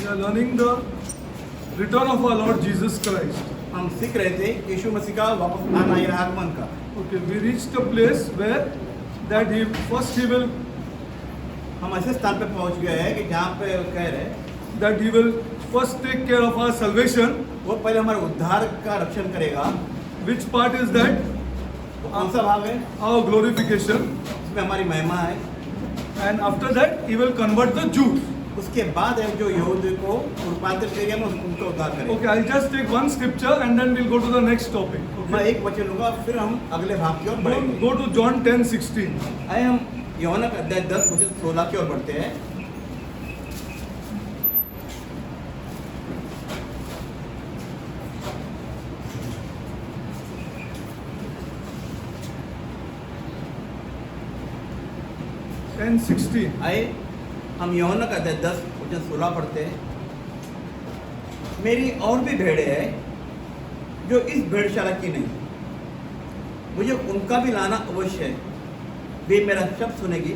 are learning the return of our Lord Jesus Christ. हम सीख रहे थे यीशु मसीह का वापस आना या आगमन का। Okay, we reached a place where that he will हम ऐसे स्थान पे पहुंच गए हैं कि जहाँ पे वो कह रहे हैं that he will first take care of our salvation. वो पहले हमारे उद्धार का रक्षण करेगा। Which part is that? वो कौन सा भाग है? Our glorification. उसमें हमारी महिमा है। And after that he will convert the Jews. उसके बाद है जो यहूदी को रूपांतरित करेगा, उनको उद्धार करेगा। Okay, I'll just take one scripture and then we'll go to the next topic. मैं Okay. एक वचन लूंगा, फिर हम अगले भाग की ओर बढ़ेंगे। Go to John 10:16. आइए हम यूहन्ना का अध्याय 10 वचन 16 की ओर बढ़ते हैं। आइए हम यूहन्ना का अध्याय 10 वचन 16 पढ़ते हैं। मेरी और भी भेड़ें हैं जो इस भेड़शाला की नहीं, मुझे उनका भी लाना अवश्य है। वे मेरा शब्द सुनेगी,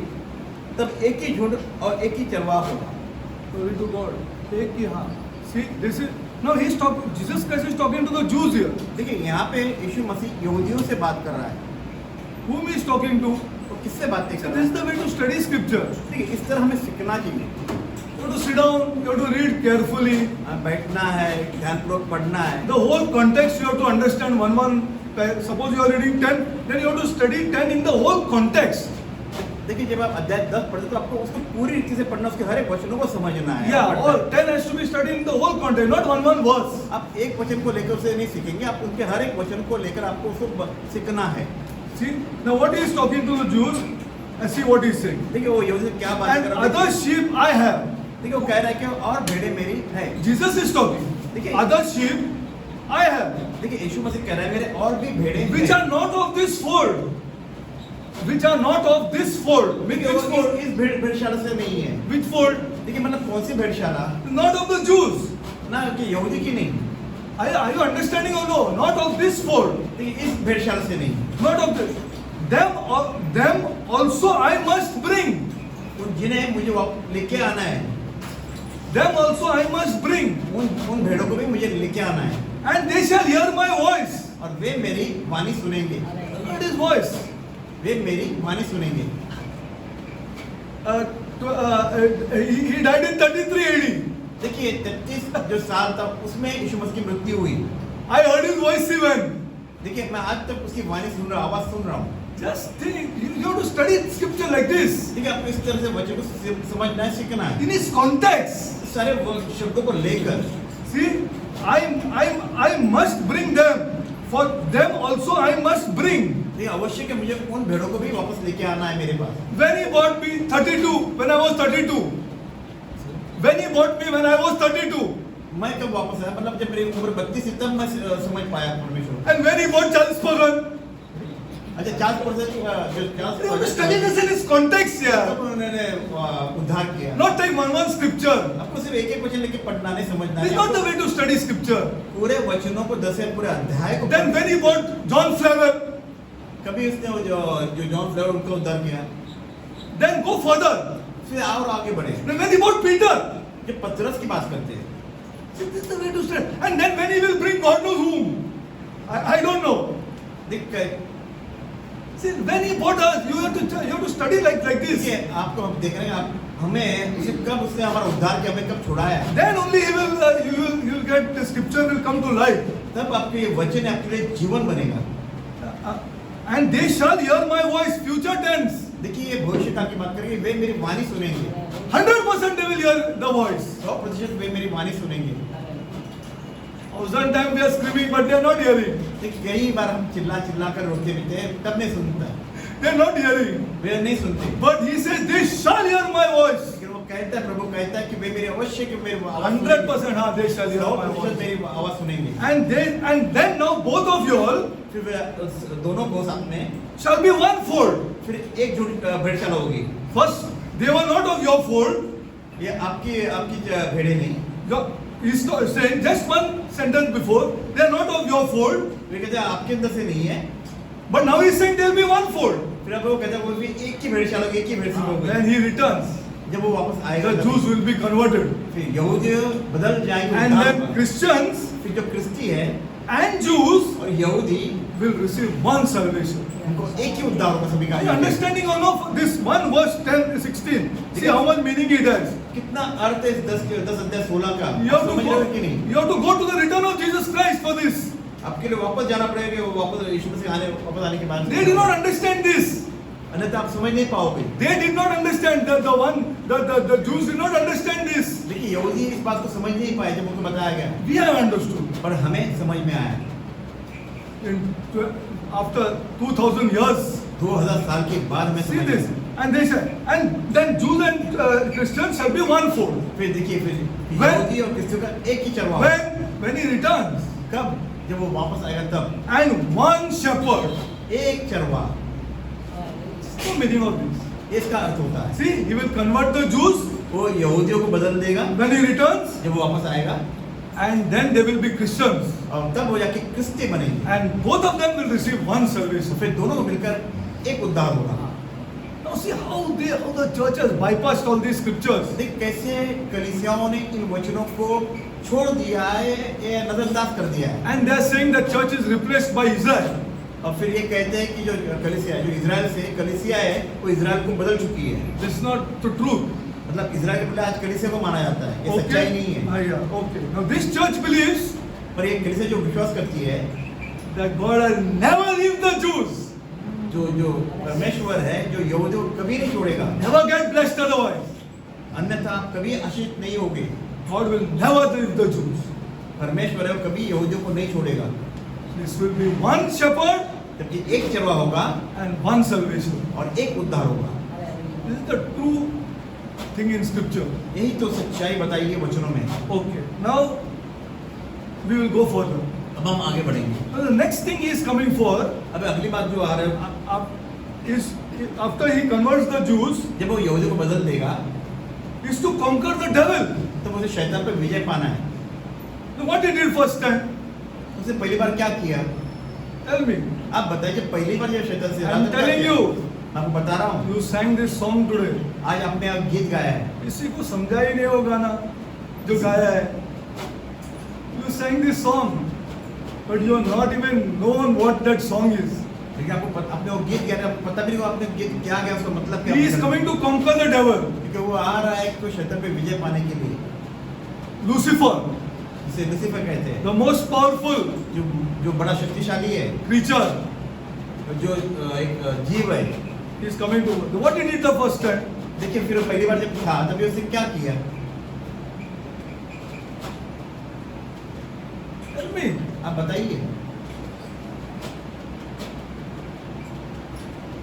तब एक ही झुंड और एक ही चरवाहा होगा। Glory to God. Take ही हाँ. See, this is now he's talking. Jesus Christ is talking to the Jews here. देखिए यहाँ पे यीशु मसीह यहूदियों से बात कर रहा है। Whom he is talking to? तो किससे बातें So कर this रहा is the way to study scripture. है? देखिए इस तरह हमें सीखना चाहिए। You have to sit down. You have to read carefully. बैठना है, ध्यानपूर्वक पढ़ना है। The whole context you have to understand. One. Suppose you are reading 10, then you have to study 10 in the whole context. देखिए जब आप अध्याय 10 पढ़ते तो आपको उसको पूरी रीति से पढ़ना, उसके हर एक वचनों को समझना है। Yeah, all 10 has to be studied in the whole context, not one verse. आप एक वचन को लेकर उसे नहीं सीखेंगे, आप उनके हर एक वचन को लेकर आपको उसको सीखना है। See, now what he is talking to the Jews, and see what he is saying. देखिए वो यहूदी से क्या बात And कर रहा है? other sheep I have. देखिए वो कह रहा है कि और भेड़ें मेरी है। Jesus is talking. देखिए Other sheep I have, देखिए यीशु मसीह कह रहा है मेरे और भी भेड़ें which हैं। are not of this fold. Which are not of this fold. Which देखिए वो fold? इस भेड़शाला से नहीं है। Which fold? देखिए मतलब कौन सी भेड़शाला? Not of the Jews. ना कि यहूदी की नहीं। Are you understanding or no? Not of this fold. देखिए इस भेड़शाला से नहीं। Not of this. Them also I must bring. उन जिन्हें मुझे लेके आना है, Them also I must bring. उन भेड़ों को भी मुझे लेके आना है। And they shall hear my voice. और वे मेरी वाणी सुनेंगे। What is voice? वे मेरी वाणी सुनेंगे। He died in 33 AD. देखिए 33 जो साल था उसमें यीशु मसीह की मृत्यु हुई। I heard his voice even. देखिए मैं आज तक उसकी वाणी सुन रहा हूँ, आवाज सुन रहा हूँ। Just think, you have to study scripture like this. ठीक है, आपको इस तरह से वचन को समझना है, सीखना है। In its context. सारे शब्दों को लेकर See, I must bring them. For them also I must bring. देखिए आवश्यक है मुझे उन भेड़ों को भी वापस लेके आना है मेरे पास। When he bought me 32, when I was 32. When he bought me when I was 32. मैं कब वापस आया, मतलब जब मेरी उम्र 32 थी तब मैं समझ पाया परमेश्वर। And when he bought Charles Spurgeon. अच्छा 40% जो You have to study this in its context here. तब उन्होंने उद्धार किया। Not take one scripture. आपको सिर्फ एक वचन लेके पढ़ना नहीं, समझना This is not the way to study scripture. पूरे वचनों को 10 पूरे अध्याय को। Then when he bought John Flavel. कभी उसने वो जो जॉन फ्लेवर उनको उद्धार किया। Then go further. फिर और आगे बढ़े। Then when he bought Peter. जब पतरस की बात करते हैं। See, this is the way to study. And then when he will bring God knows whom. I don't know. देख See, when he bought us, you have to study like this. देखिए आपको हम देख रहे हैं, आप हमें उसे कब उसने हमारा उद्धार किया, हमें कब छुड़ाया। Then only you will get the scripture will come to life. तब आपके ये वचन आपके लिए जीवन बनेगा। And they shall hear my voice, future tense. देखिए ये भविष्य काल की बात करेंगे, वे मेरी वाणी सुनेंगे। 100% they will hear the voice. 100% वे मेरी वाणी सुनेंगे। 1000 times we are screaming, but they are not hearing. देखिए कई बार हम चिल्ला कर रोते भी थे, तब नहीं सुनता, They are not hearing. वे नहीं सुनते। But he says, they shall hear my voice. लेकिन वो कहता है, प्रभु कहता है कि वे मेरे अवश्य कि मेरी आवाज 100% हाँ, they shall hear my 100% voice. मेरी आवाज सुनेंगे। And then now both of you all फिर वे दोनों को साथ में shall be one fold. फिर एक झुंड भेड़शाला होगी। First, they were not of your fold. ये आपकी भेड़ें नहीं। He's not saying just one sentence before, they are not of your fold. वे कहते हैं आपके अंदर से नहीं है। But now he's saying there will be one fold. फिर अब वो कहता है वो भी एक ही भेड़शाला होगी, एक ही भेड़शाला होगी। Then he returns. जब वो वापस आएगा the Jews will be converted. फिर यहूदी बदल जाएंगे And उद्धार then पर। Christians फिर जो क्रिस्ती है and Jews और यहूदी will receive one salvation. उनको एक ही उद्धार होगा सभी का। Are you understanding or not this one verse 10, 16? See how much meaning it has. कितना अर्थ है इस 10 अध्याय 16 का? You have, to समझ go, रहे हो कि नहीं? you have to go to the return of Jesus Christ for this. आपके लिए वापस जाना पड़ेगा कि वो वापस यीशु मसीह वापस आने के बाद They did not understand this. अन्यथा आप समझ नहीं पाओगे। They did not understand the Jews did not understand this. देखिए यहूदी इस बात को समझ नहीं पाए जब उनको बताया गया, We have understood. पर हमें समझ में आया। After 2000 years, 2000 साल के बाद हमें see समझ this. में And they said, and then Jews and Christians shall be one fold. फिर देखिए फिर When- यहूदी और क्रिस्तियों का एक ही चरवाहा। When he returns, कब? जब वो वापस आएगा तब। and one shepherd. एक चरवाहा, What's the meaning of this? इसका अर्थ होता है See, he will convert the Jews वो यहूदियों को बदल देगा when he returns, जब वो वापस आएगा, and then they will be Christians, और तब वो जाके क्रिस्ती बनेंगे। and both of them will receive one तो salvation. फिर दोनों को मिलकर एक उद्धार होगा। Now see how the church has bypassed all these scriptures. देख कैसे कलीसियाओं ने इन वचनों को छोड़ दिया है, ये नजरअंदाज कर दिया है। And they are saying the church is replaced by Israel. और फिर ये कहते हैं कि जो कलीसिया है, जो इजराइल से कलीसिया है, वो इजराइल को बदल चुकी है। This is not the truth. मतलब इजराइल के बदले आज कलीसिया को माना जाता है, ये सच्चाई नहीं है। Yeah, okay. Now this church believes पर ये कलीसिया जो विश्वास करती है, that God has never leave the Jews, जो परमेश्वर है, जो यहूदियों को कभी नहीं छोड़ेगा, never get blessed otherwise. अन्यथा आप कभी आशीष नहीं होगे। God will never leave the Jews. परमेश्वर है, वो कभी यहूदियों को नहीं छोड़ेगा। This will be one shepherd जबकि एक चरवा होगा and one salvation. और एक उद्धार होगा। This is the true thing in scripture. यही तो सच्चाई बताई है वचनों में। Okay. Now we will go further. अब हम आगे बढ़ेंगे। Now the next thing he is coming for अब अगली बात जो आ रहा है, is after he converts the Jews जब वो यहूदियों को बदल देगा, is to conquer the devil. तो उसे शैतान पर विजय पाना है। Now what he did first time? उसने पहली बार क्या किया? Tell me. आप बताइए कि पहली बार जब शैतान से I'm telling you. मैं आपको बता रहा हूँ। You sang this song today. आज आपने आप गीत गाया है। किसी को समझा ही नहीं वो गाना जो गाया है. You sang this song, but you are not even known what that song is. लेकिन आपको आपने वो गीत गाया, आपको पता भी नहीं आपने गीत क्या गया, उसका मतलब क्या? He is coming to conquer the devil. क्योंकि वो आ रहा है तो शैतान पे विजय पाने के लिए। Lucifer, जिसे लूसीफर कहते हैं, the most powerful जो बड़ा शक्तिशाली है, creature, जो एक जीव है। he is coming to. What he did the first time? देखिए फिर वो पहली बार जब था तभी उसने क्या किया? Tell me. आप बताइए।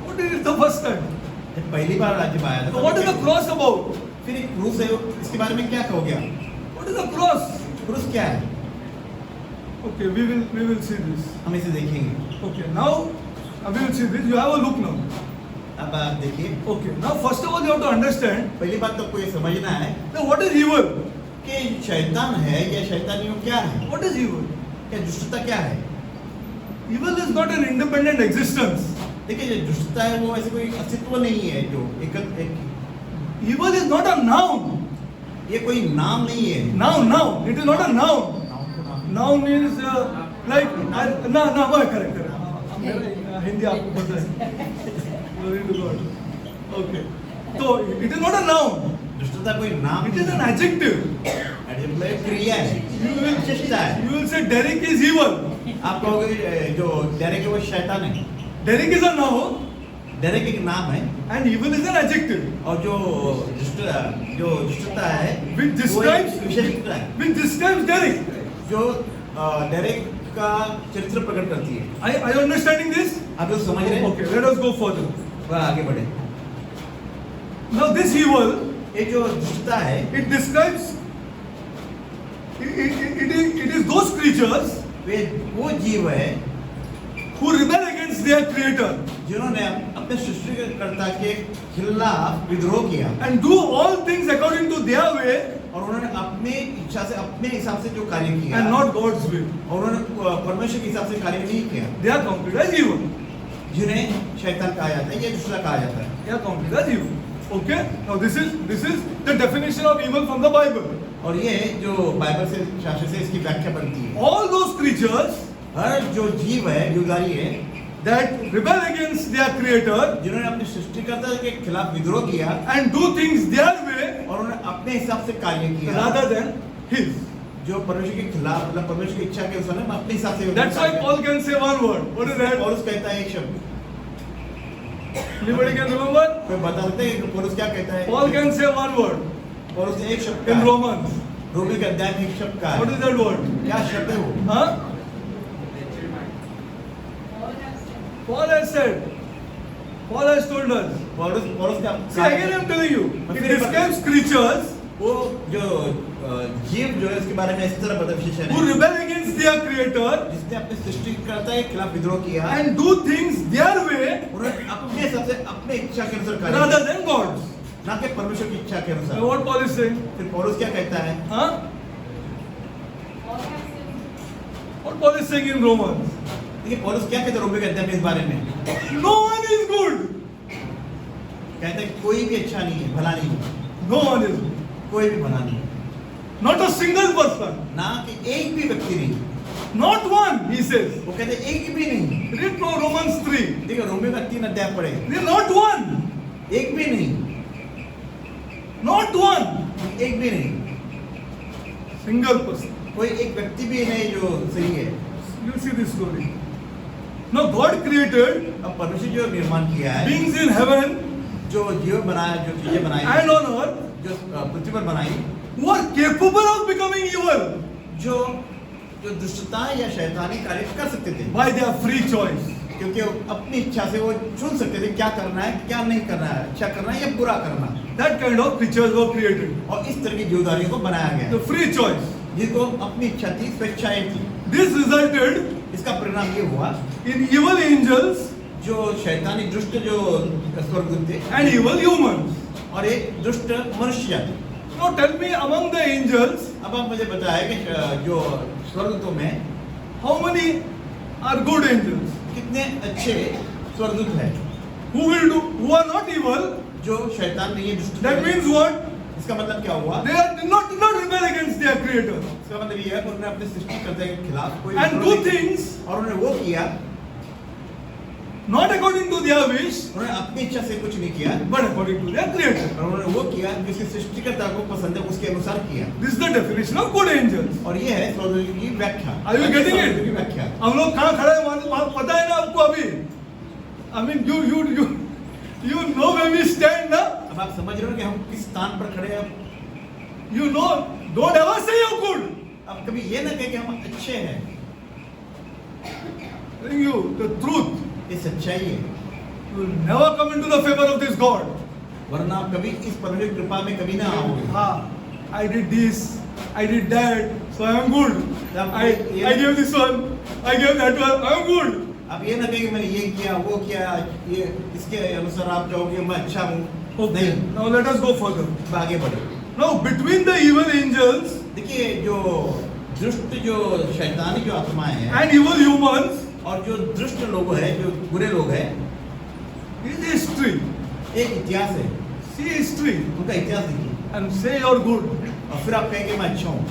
What he did the first time? जब पहली बार राज्य में आया था, So what is the cross about? फिर एक क्रूस है, इसके बारे में क्या कहोगे? What is the cross? क्रूस क्या है? Okay, we will see this. हम इसे देखेंगे। Okay, now we will see this. You have a look now. अब आप देखिए। Okay, now first of all you have to understand पहली बात तो आपको ये समझना है that what is evil? कि शैतान है या शैतानियों क्या है? What is evil? क्या दुष्टता क्या है? Evil is not an independent existence. देखिए जो दुष्टता है वो ऐसे कोई अस्तित्व नहीं है जो एक Evil is not a noun. ये कोई नाम नहीं है। Noun. It is not a noun. Noun means like correct. Hindi आपको पता है. Glory to God. Okay. So it is not a noun. दुष्टता कोई नाम It is an adjective. adjective है, क्रिया है, विशेषता है। You will say Derek is evil. आप कहोगे जो डेरेक है वो शैतान है। Derek is a noun Derek एक नाम है and evil is an adjective. और जो दुष्टता है Which वो describes एक विशेषता है which describes Derek. जो डेरेक का चरित्र प्रकट करती है। Are you understanding this? आप लोग समझ रहे हैं? Okay, let us go further. वह आगे बढ़े। Now this evil, ये जो दुष्टता है it describes, it is those creatures वे वो जीव है who rebel against their creator जिन्होंने अपने सृष्टिकर्ता के खिलाफ विद्रोह किया and do all things according to their way और उन्होंने अपने इच्छा से अपने हिसाब से जो कार्य किया and not God's will. और उन्होंने परमेश्वर के हिसाब से कार्य नहीं किया, They are counted as evil. जिन्हें शैतान कहा जाता है या दुष्टता कहा जाता है। They are counted as evil. Okay? Now this is the definition of evil from the Bible. और ये जो बाइबल से शास्त्र से इसकी व्याख्या बनती है। All those creatures हर जो जीव है, जीवधारी है, that rebel against their creator जिन्होंने अपने सृष्टिकर्ता के खिलाफ विद्रोह किया and do things their way और उन्होंने अपने हिसाब से कार्य किया rather than his. जो परमेश्वर के खिलाफ, मतलब परमेश्वर की इच्छा के अनुसार हम अपने हिसाब से। That's why Paul can say one word. What is that? पौलुस कहता है एक शब्द। Anybody can remember? कोई बता सकते हैं कि पौलुस क्या कहता है? Paul can say one word पौलुस एक शब्द in का Romans. रोमी के अध्याय में एक शब्द का What is that word? क्या शब्द है वो? Huh? Paul has said. Paul has told us. पौलुस क्या? See, again I'm telling you, it describes creatures वो जो जीव जो है उसके बारे में इस तरह बता विशेषण who है rebel against their creator जिसने अपने सृष्टिकर्ता के खिलाफ विद्रोह किया and do things their way उन्होंने अपने हिसाब से अपने इच्छा के अनुसार कार्य rather किया, than God's. ना कि परमेश्वर की इच्छा के Now अनुसार। what Paul is saying? फिर पौलुस क्या कहता है? Huh? What Paul is saying in Romans? देखिए पौलुस क्या कहता है रोमी के अध्याय में इस बारे में? No one is good. कहता है कोई भी अच्छा नहीं है, भला नहीं है, No one is good. कोई भी भला नहीं है, Not a single person. ना कि एक भी व्यक्ति नहीं। Not one, he says. वो कहते हैं एक भी नहीं। Read from Romans 3. देखिए रोमी का 3 अध्याय पढ़े, There is not one. एक भी नहीं, Not one. एक भी नहीं, Single person. कोई एक व्यक्ति भी नहीं जो सही है। You see this story. Now God created अब परमेश्वर जो निर्माण किया है, beings in heaven जो जीव बनाया, जो चीजें बनाई, and on earth जो पृथ्वी पर बनाई, who are capable of becoming evil जो जो दुष्टता या शैतानी कार्य कर सकते थे, by their free choice. क्योंकि वो अपनी इच्छा से वो चुन सकते थे क्या करना है, क्या नहीं करना है, अच्छा करना है या बुरा करना। That kind of creatures were created. और इस तरह की जीवधारियों को बनाया गया, The free choice. जिनको अपनी इच्छा थी, स्वेच्छाएं थी। This resulted इसका परिणाम ये हुआ, in evil angels जो शैतानी दुष्ट जो स्वर्गदूत थे and evil humans. और एक दुष्ट मनुष्य जाति। Now tell me, among the angels, अब आप मुझे बताएं कि जो स्वर्गदूतों में how many are good angels? कितने अच्छे स्वर्गदूत हैं Who are not evil? जो शैतान नहीं है, दुष्ट That नहीं है। means what? इसका मतलब क्या हुआ? They did not rebel against their creator इसका मतलब ये है कि उन्होंने अपने सृष्टिकर्ता के खिलाफ कोई and विद्रोह do नहीं किया। things और उन्होंने वो किया, not according to their wish, उन्होंने अपनी इच्छा से कुछ नहीं किया, but according to their creator. और उन्होंने वो किया जिसके सृष्टिकर्ता को पसंद है उसके अनुसार किया। This is the definition of good angels. और ये है स्वर्गदूत की व्याख्या। Are you getting it? स्वर्गदूत की व्याख्या। हम लोग कहाँ खड़े हैं वहाँ पता है ना आपको अभी? I mean you know where we stand ना? अब आप समझ रहे हो कि हम किस स्थान पर खड़े हैं। You know, don't ever say you're good. अब कभी ये ना कहे कि हम अच्छे हैं, Telling you the truth. ये सच्चाई है, You will never come into the favor of this God. वरना आप कभी इस परमेश्वर की कृपा में कभी ना आओगे। I did this, I did that, so I am good. I gave this one, I gave that one, I am good. आप ये ना कहें कि मैंने ये किया, वो किया, ये इसके अनुसार आप जाओगे मैं अच्छा हूँ। नहीं, Now let us go further. अब आगे बढ़ो। Now between the evil angels देखिए जो दुष्ट जो शैतानी जो आत्माएं हैं and evil humans और जो दुष्ट लोग हैं, जो बुरे लोग हैं, is history. एक इतिहास है, See history उनका इतिहास देखिए and say you're good. और फिर आप कहेंगे मैं अच्छा हूँ।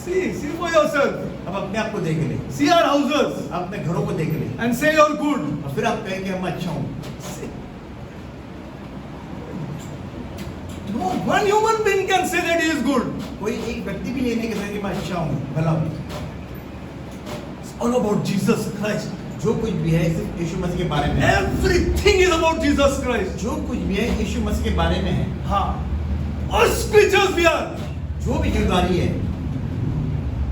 See for yourself. अब अपने आप को देख ले, See our houses आप अपने घरों को देख ले and say you're good. और फिर आप कहेंगे मैं अच्छा हूँ। No one human being can say that he is good. कोई एक व्यक्ति भी ये नहीं कह सकता कि मैं अच्छा हूँ, भला हूँ। It's all about Jesus Christ. जो कुछ भी है सिर्फ यीशु मसीह के बारे में है। Everything is about Jesus Christ. जो कुछ भी है यीशु मसीह के बारे में है। हाँ. All creatures we are. जो भी जीवधारी है,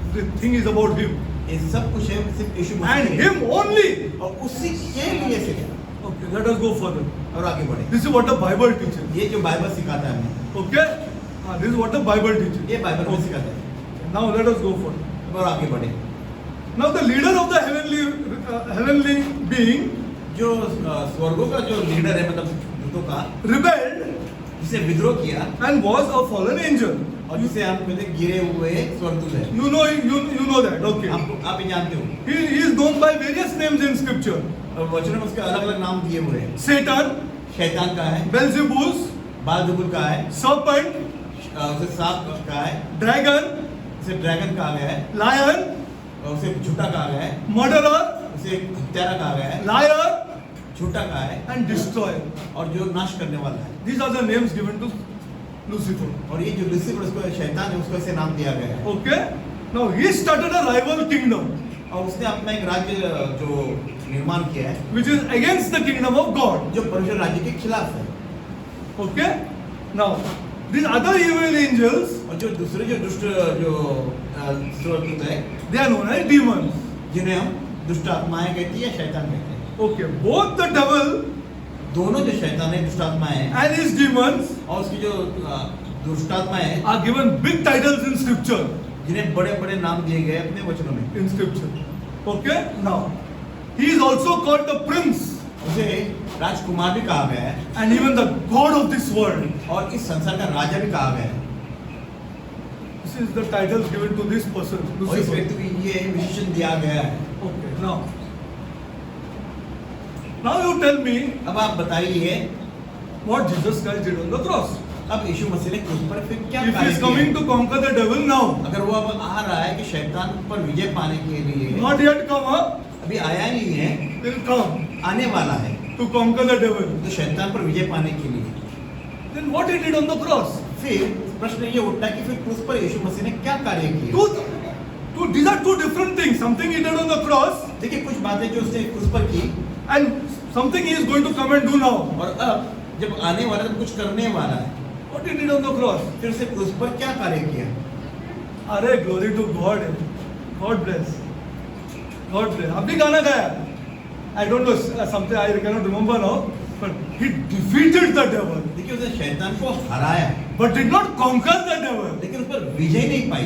Everything is about Him ये सब कुछ है सिर्फ यीशु and मसीह के लिए। Him only. और उसी के लिए सिर्फ। Okay, let us go further. और आगे बढ़े। This is what the Bible teaches. ये जो बाइबल सिखाता है हमें, Okay? This is what the Bible teaches. ये बाइबल में Okay. सिखाता है। Now let us go further. और आगे बढ़े। Now the leader of the heavenly being जो स्वर्गों का जो लीडर है, मतलब दूतों का, rebelled जिसे विद्रोह किया and was a fallen angel. और जिसे हम कहते हैं गिरे हुए स्वर्गदूत है। You know that. Okay. आप ये जानते हो। He is known by various names in Scripture. और वचनों में उसके अलग अलग नाम दिए हुए हैं। Satan, शैतान का है, Beelzebub, बालजुबुल कहा है, serpent, उसे सांप कहा है, dragon, उसे ड्रैगन कहा गया है, lion, उसे झूठा कहा गया है, murderer, उसे हत्यारा कहा गया है, liar, झूठा कहा है, and destroyer. और जो नाश करने वाला है। These are the names given to Lucifer. और ये जो लूसीफर उसको शैतान है, उसको ऐसे नाम दिया गया है। Okay? Now he started a rival kingdom और उसने अपना एक राज्य जो निर्माण किया है, which is against the kingdom of God. जो परमेश्वर राज्य के खिलाफ है। Okay? Now, these other evil angels, और जो दूसरे जो दुष्ट जो स्वर्गदूत है, they are known as demons. जिन्हें हम दुष्ट आत्माएं कहती है, शैतान कहते हैं। Okay, both the devil दोनों जो शैतान है, दुष्ट आत्माएं हैं, and his demons और उसकी जो दुष्ट आत्माएं हैं, are given big titles in scripture. जिन्हें बड़े बड़े नाम दिए गए अपने वचनों में। In scripture. Okay? Now, he is also called the prince उसे राजकुमार भी कहा गया है, and even the god of this world. और इस संसार का राजा भी कहा गया है। This is the titles given to this person. और इस Lucifer. व्यक्ति को ये विशेषण दिया गया है। Okay, now you tell me अब आप बताइए, what Jesus Christ did on the cross. अब यीशु मसीह ने क्रूस पर फिर क्या If he कार्य is किया? coming to conquer the devil now, अगर वो अब आ रहा है कि शैतान पर विजय पाने के लिए, not yet come up, अभी आया नहीं है, will come आने वाला है, to conquer the devil. तो शैतान पर विजय पाने के लिए Then what he did on the cross? फिर प्रश्न ये उठता है कि फिर क्रूस पर यीशु मसीह ने क्या कार्य किया? These are two different things. Something he did on the cross देखिए, कुछ बातें जो उसने क्रूस पर की, and something he is going to come and do now. और अब जब आने वाला है तो कुछ करने वाला है। What he did on the cross? फिर उसने क्रूस पर क्या कार्य किया? अरे glory to God. God bless. God bless. अभी गाना गाया. I don't know something I cannot remember now, but he defeated the devil, देखिए, उसने शैतान को हराया, but did not conquer the devil. लेकिन उस पर विजय नहीं पाई।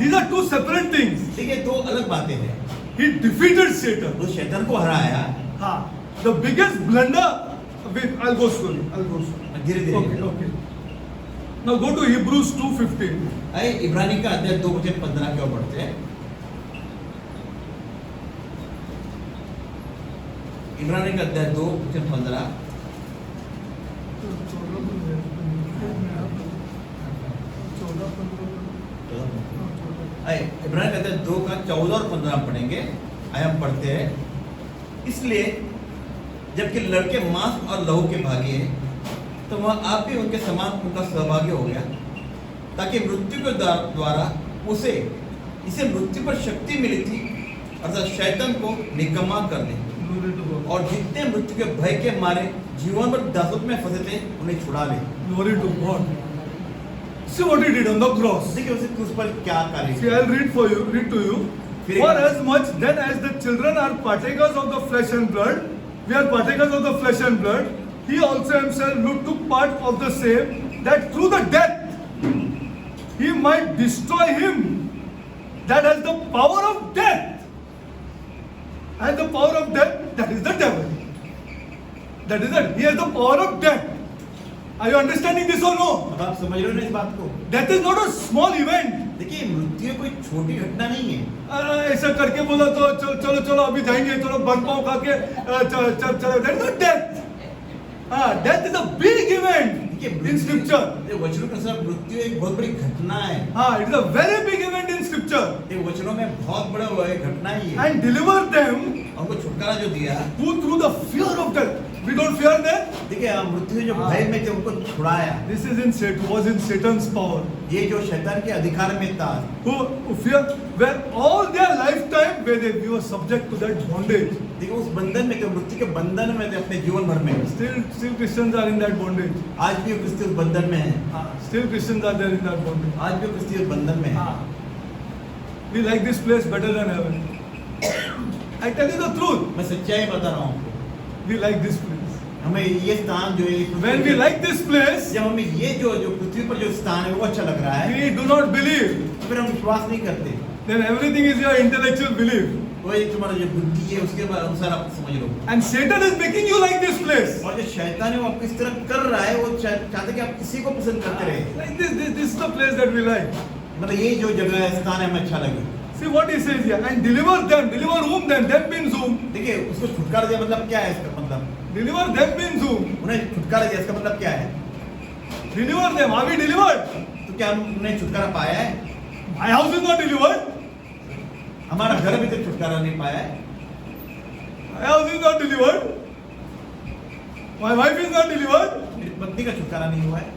These are two separate things. देखिए, दो अलग बातें हैं। He defeated Satan. उस शैतान को हराया, The biggest blunder. Wait, I'll go slowly. धीरे धीरे। Okay. Now go to Hebrews 2:15. आइए इब्रानी का अध्याय 2:15 की ओर बढ़ते हैं। इब्रानी का अध्याय 2:15। आइए इब्रानी का अध्याय 2 का 14 और 15 पढ़ेंगे। आइए हम पढ़ते हैं। इसलिए जबकि लड़के मांस और लहू के भागी हैं, तो वह आप भी उनके समान उनका सहभागी हो गया, ताकि मृत्यु के द्वारा इसे मृत्यु पर शक्ति मिली थी, अर्थात शैतान को निकम्मा कर दे, और जितने मृत्यु के भय के मारे जीवन भर दासत्व में फंसे थे उन्हें छुड़ा ले। Glory to God. See what he did on the cross. देखिए उसे क्रूस पर क्या कार्य See, किया। I'll read to you. For as much then as the children are partakers of the flesh and blood, we are partakers of the flesh and blood. He also himself took part of the same, that through the death he might destroy him that has the power of death. And the power of death, that is the devil. That is it. He has the power of death. Are you understanding this or no? अब आप समझ रहे हो ना इस बात को? Death is not a small event. देखिए, मृत्यु कोई छोटी घटना नहीं है। ऐसा करके बोला तो चलो चलो अभी जाएंगे, चलो बन पाओ खा के चलो। That is not death. Death is a big event in scripture. वचनों के अनुसार मृत्यु एक बहुत बड़ी घटना है। It is a very big event in scripture. ये वचनों में बहुत बड़ा घटना ही है। And deliver them उनको छुटकारा जो दिया, who through the fear of death. We don't fear death. देखिए मृत्यु जो भय में थे उनको छुड़ाया। This was in Satan's power. ये जो शैतान के अधिकार में था, Who fear, where all their lifetime we were subject to that bondage. देखिए उस बंधन में थे, मृत्यु के बंधन में थे अपने जीवन भर में। Still Christians are in that bondage. आज भी क्रिस्ती उस बंधन में है। Still Christians are there in that bondage. आज भी क्रिस्ती उस बंधन में है। We like this place better than heaven. I tell you the truth. मैं सच्चाई बता रहा हूँ। We like this place. हमें ये स्थान जो है, When we like this place, जब हमें ये जो पृथ्वी पर जो स्थान है वो अच्छा लग रहा है, we do not believe. तो फिर हम विश्वास नहीं करते। Then everything is your intellectual belief. वो एक तुम्हारा जो बुद्धि है उसके अनुसार आप समझ लो। And Satan is making you like this place. और जो शैतान है वो आपको इस तरह कर रहा है, वो चाहता है कि आप किसी को पसंद करते रहे। Like this is the place that we like. मतलब ये जो जगह है, स्थान है, हमें अच्छा लगे। See what he says here. And deliver them. Deliver whom then? Them means whom? देखिए उसको छुटकारा दिया मतलब क्या है इसका मतलब? Deliver them means whom? उन्हें छुटकारा दिया इसका मतलब क्या है? Deliver them. Are we delivered? तो क्या हमने छुटकारा पाया है? My house is not delivered. हमारा घर भी तो छुटकारा नहीं पाया है। My house is not delivered. My wife is not delivered. मेरी पत्नी का छुटकारा नहीं हुआ है।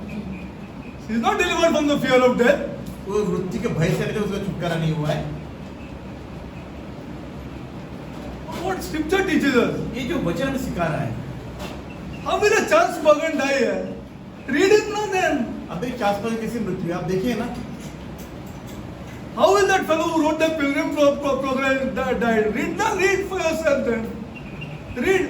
She is not delivered from the fear of death. वो मृत्यु के भय से भी तो उसका छुटकारा नहीं हुआ है। What scripture teaches us? ये जो वचन हमें सिखा रहा है, How will a chance pagan die here? Read it now then. अब एक चासपास कैसी मृत्यु है, आप देखिए ना। How will that fellow who wrote the Pilgrim Progress died? Read for yourself then. Read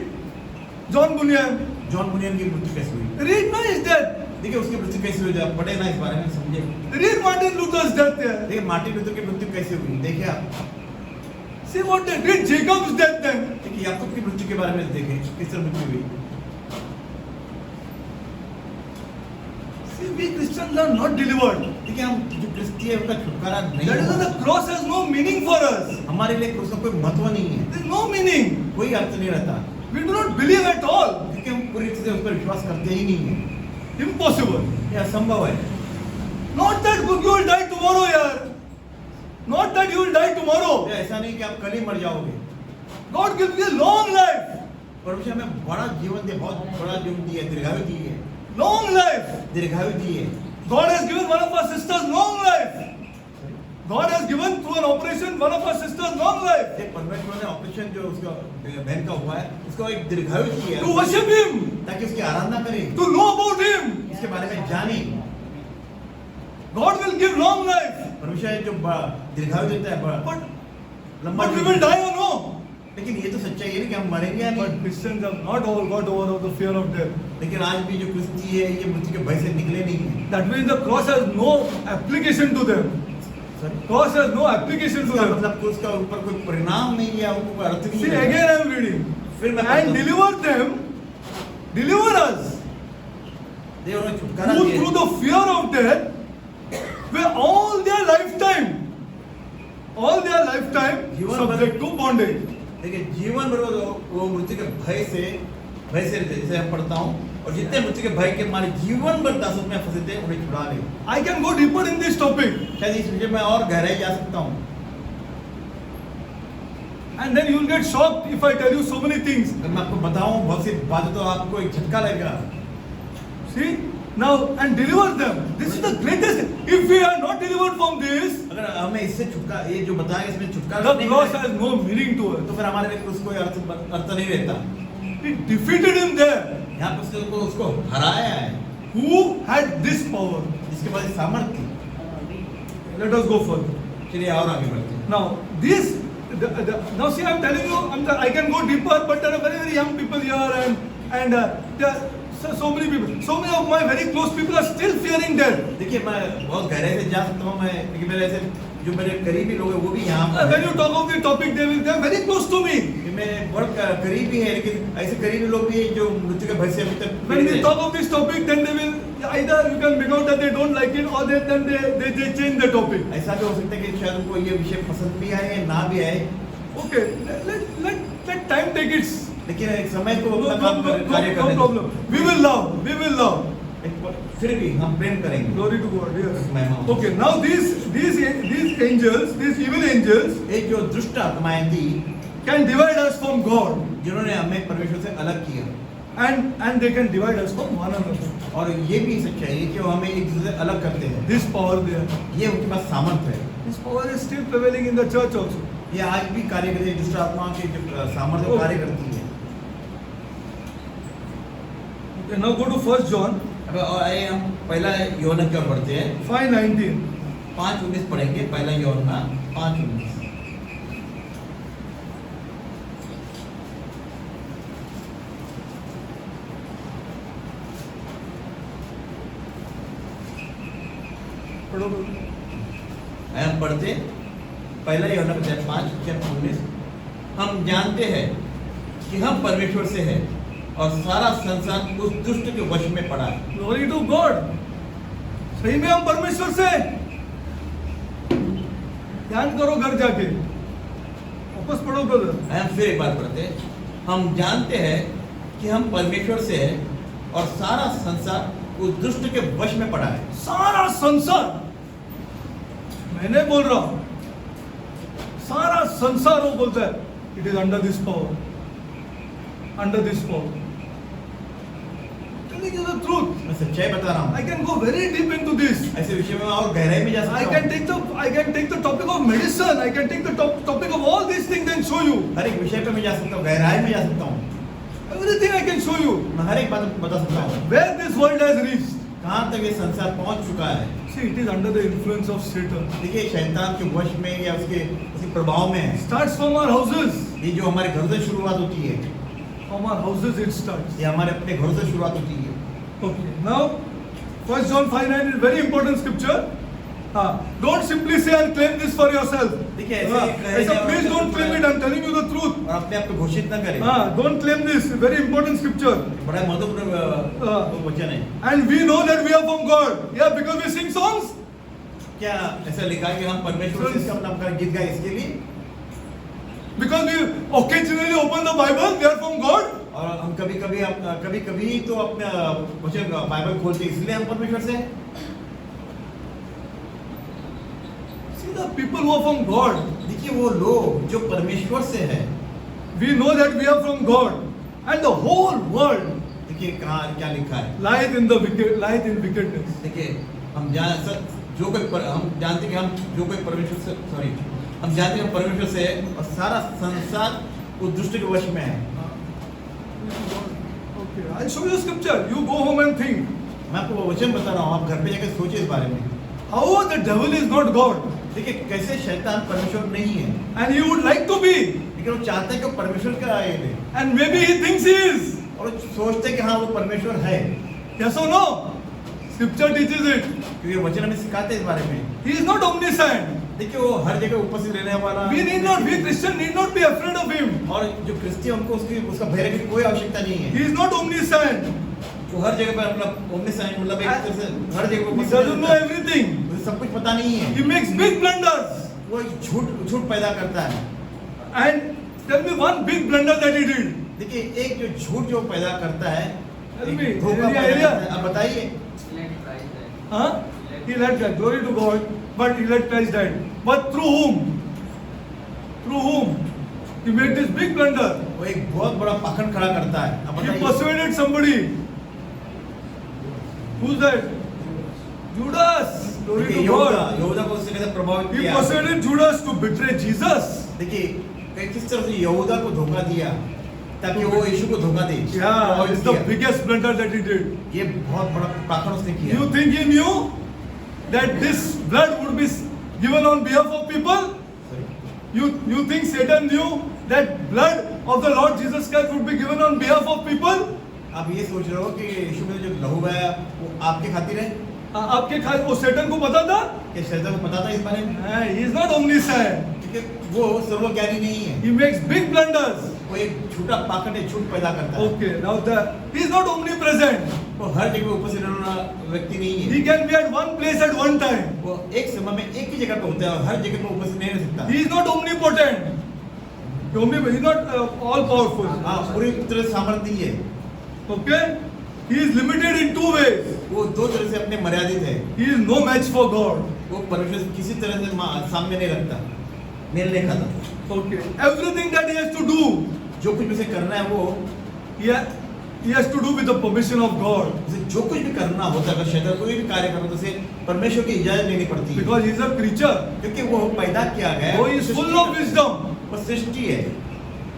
John Bunyan. John Bunyan की मृत्यु कैसे हुई? Read now his death. देखिए उसकी मृत्यु कैसे हुई, आप पढ़े ना इस बारे में समझे। Read Martin Luther's death here. देखिए मार्टिन लूथर की मृत्यु कैसे हुई, देखिए आप। See what they did. Jacob's death then. देखिए याकूब की मृत्यु के बारे में देखें, किस तरह मृत्यु हुई। See, we Christians are not delivered. देखिए हम जो क्रिस्ती है उनका छुटकारा नहीं That is why हुआ। the cross has no meaning for us. हमारे लिए उसका कोई महत्व नहीं है, There is no meaning. कोई अर्थ नहीं रहता, We do not believe at all. क्योंकि हम पूरी तरह से उस पर विश्वास करते ही नहीं है। Impossible. ये असंभव है। Not that you will die tomorrow, yaar. Not that you will die tomorrow. ये ऐसा नहीं कि आप कल ही मर जाओगे। God gives you a long life. परमेश्वर हमें बड़ा जीवन दिया, बहुत बड़ा जीवन दिया, दीर्घायु दी है, Long life. दीर्घायु दी है। God has given one of our sisters long life. God has given through an operation one of our sisters long life. ये परमेश्वर ने ऑपरेशन जो उसका बहन का हुआ है, उसको एक दीर्घायु दी है, To worship Him. ताकि उसकी आराधना करें, To know about Him. इसके बारे में जाने। God will give long life. परमेश्वर जो दीर्घायु देता है, But लंबा we जीवन will देता है। die or no? लेकिन ये तो सच्चाई है कि हम मरेंगे या But नहीं। Christians have not all got over of the fear of death. लेकिन आज भी जो क्रिस्ती है ये मृत्यु के भय से निकले नहीं है। That means the cross has no application to them. Cross has no application to इसका them. मतलब उसका ऊपर कोई परिणाम नहीं है, उनको कोई अर्थ नहीं See, है। again I am reading. फिर मैं And deliver them, deliver us. देव ने छुटकारा Who दिया through the fear of death were all their lifetime जीवन subject to bondage. देखिए जीवन भर वो मृत्यु के भय से जैसे मैं पढ़ता हूँ, और जितने मृत्यु के भय के हमारे जीवन भर दासत्व में फंसे थे उन्हें छुड़ा ले। I can go deeper in this topic. शायद इस विषय में और गहराई जा सकता हूँ। And then you will get shocked if I tell you so many things. अगर मैं आपको बताऊँ बहुत सी बातें तो आपको एक झटका लगेगा। See, now and deliver them. This is the greatest. If we are not delivered from this, अगर हमें इससे छुटकारा, ये जो बताया इसमें छुटकारा the नहीं cross मिलेगा, has no meaning to us. तो फिर हमारे लिए उसको अर्थ नहीं रहता। It defeated him there. यहाँ पे उसको हराया है, Who had this power? जिसके पास सामर्थ्य थी। Let us go further. चलिए और आगे बढ़ते हैं। Now, now see, I'm telling you, I can go deeper, but there are very, very young people here, and there are so many people. So many of my very close people are still fearing death. देखिए मैं बहुत गहराई से जा सकता हूँ मैं, लेकिन मेरे ऐसे जो मेरे करीबी लोग हैं वो भी यहाँ पर When you talk of the topic, they are very close to me. हैं। मेरे बहुत करीबी है, लेकिन ऐसे करीबी लोग भी हैं जो मृत्यु के भय से अभी तक When we talk of this topic, then they will either you can make out that they don't like it, or they change the topic. ऐसा भी हो सकता है कि शायद उनको ये विषय पसंद भी आए ना भी आए, Okay, let time take its. लेकिन एक समय को No अपना काम कार्य करने दो। problem. We will love. फिर भी हम प्रेम करेंगे। Glory to God. Yes. महिमा हो। Okay, now these angels, these evil angels, ये जो दुष्ट आत्माएं थी can divide us from God, जिन्होंने हमें परमेश्वर से अलग किया, and they can divide us from one another. और ये भी सच्चाई है कि वो हमें एक दूसरे से अलग करते हैं। This power there. ये उनके पास सामर्थ्य है। This power is still prevailing in the church also. ये आज भी कार्य करती है, दुष्ट आत्माओं की जो सामर्थ्य वो कार्य करती है। Okay, now go to 1 John अब आइए हम पहला यूहन्ना की ओर बढ़ते हैं। 5:19. 5:19 पढ़ेंगे। पहला यूहन्ना 5:19। हम पढ़ते पहला यूहन्ना 5:19। हम जानते हैं कि हम परमेश्वर से हैं और सारा संसार उस दुष्ट के वश में पड़ा है। Glory to God. सही में हम परमेश्वर से। ध्यान करो घर जाके, वापस पढ़ो ब्रदर। हम फिर एक बार पढ़ते हम जानते हैं कि हम परमेश्वर से हैं और सारा संसार उस दुष्ट के वश में पड़ा है। सारा संसार, मैंने बोल रहा हूं, सारा संसार वो बोलता है it is under this power, under this power. Telling you the truth, मैं सच्चाई बता रहा हूँ। I can go very deep into this. ऐसे विषय में और गहराई में जा सकता I हूँ। can take the topic of medicine. I can take the topic of all these things and show you. हर एक विषय पे मैं जा सकता हूँ, गहराई में जा सकता हूँ। Everything I can show you. मैं हर एक बात बता सकता हूँ। Where this world has reached. कहाँ तक ये संसार पहुँच चुका है। See, it is under the influence of Satan. देखिए शैतान के वश में या उसके प्रभाव में है। Starts from our houses. ये जो हमारे घर से शुरुआत होती है, From our houses it starts. ये हमारे अपने घर से शुरुआत होती है। Okay. Now, 1 John 5:9 is very important scripture. Don't simply say and claim this for yourself. देखिए ऐसे Please don't claim it. I'm telling you the truth. और अपने आप को घोषित न करें। Don't claim this. Very important scripture. बड़ा महत्वपूर्ण वचन है। And we know that we are from God. Yeah, because we sing songs. क्या ऐसा लिखा है कि हम परमेश्वर से अपना अपना गीत गाए इसके लिए? Because we occasionally open the Bible, we are from God. और हम कभी-कभी तो अपना वचन बाइबल खोलते हैं, इसलिए हम परमेश्वर से। See the people who are from God. देखिए वो लोग जो परमेश्वर से है, We know that we are from God, and the whole world देखिए कहाँ क्या लिखा है। lieth in wickedness. देखिए हम जानते हैं कि हम जो कोई परमेश्वर से हम जानते हैं परमेश्वर से है और सारा संसार उस दुष्ट के वश में है। Okay, I'll show you scripture. You go home and think. मैं आपको वो वचन बता रहा हूँ, आप घर पे जाकर सोचिए इस बारे में। How the devil is not God, देखिए कैसे शैतान परमेश्वर नहीं है, and he would like to be, लेकिन वो चाहते हैं कि वो परमेश्वर का आए थे and maybe he thinks he is. और वो सोचते हैं कि हाँ वो परमेश्वर है। Yes or no? Scripture teaches it. क्योंकि वचन हमें सिखाते हैं इस बारे में। He is not omniscient. देखिए वो हर जगह उपस्थित रहने वाला। We Christian need not be afraid of him. और जो क्रिश्चियन उनको उसका भय रखने की कोई आवश्यकता नहीं है। He is not omniscient. वो हर जगह पर मतलब ओमनीसाइंट मतलब एक तरह से हर जगह He उपस्थित doesn't know रहता है। everything. उसे सब कुछ पता नहीं है। He makes big blunders. वो एक झूठ पैदा करता है। And tell me one big blunder that he did. देखिए एक जो झूठ जो पैदा करता है, Tell me, एक धोखा पैदा area. करता है। आप बताइए। He let die. Glory to God. But he let Christ die. But through whom? Through whom? He made this big blunder. वो एक बहुत बड़ा पाखंड खड़ा करता है। आप He बताइए। persuaded somebody. Who's that? Judas. Glory to God. यहूदा को उसने कैसे प्रभावित He किया? persuaded Judas to betray Jesus. देखिए किस तरह से यहूदा को धोखा दिया ताकि वो यीशु को धोखा दे। Yeah, it's the biggest blunder that he did. ये बहुत बड़ा पाखंड उसने किया। You think he knew that this blood would be given on behalf of people? You think Satan knew that blood of the Lord Jesus Christ would be given on behalf of people? आप ये सोच रहे हो कि यीशु में जो लहू है वो आपके खातिर है? आपके खातिर वो शैतान को पता था? कि शैतान को पता था इस बारे में? He is not omniscient. क्योंकि वो सर्वज्ञानी नहीं है। He makes big blunders. वो एक झूठा पाखंड है, झूठ पैदा करता है। Okay, now he is not omnipresent. वो हर जगह उपस्थित रहने वाला व्यक्ति नहीं है। He can be at one place at one time. वो एक समय में एक ही जगह पे होता है और हर जगह पे उपस्थित नहीं रह सकता। He is not omnipotent. He is not all powerful. हाँ, पूरी तरह से सामर्थ्य नहीं है। Okay? He is limited in two ways. वो दो तरह से अपने मर्यादित है। He is no match for God. वो परमेश्वर से किसी तरह से सामने नहीं रखता, मेल नहीं खाता। Okay. Everything that he has to do, जो कुछ उसे करना है वो he has to do with the permission of God. उसे जो कुछ भी करना होता है, अगर शैतान कोई भी कार्य करना तो उसे परमेश्वर की इजाजत लेनी पड़ती है। Because he is a creature. क्योंकि वो पैदा किया गया है। Oh, he is full of wisdom. वो सृष्टि है,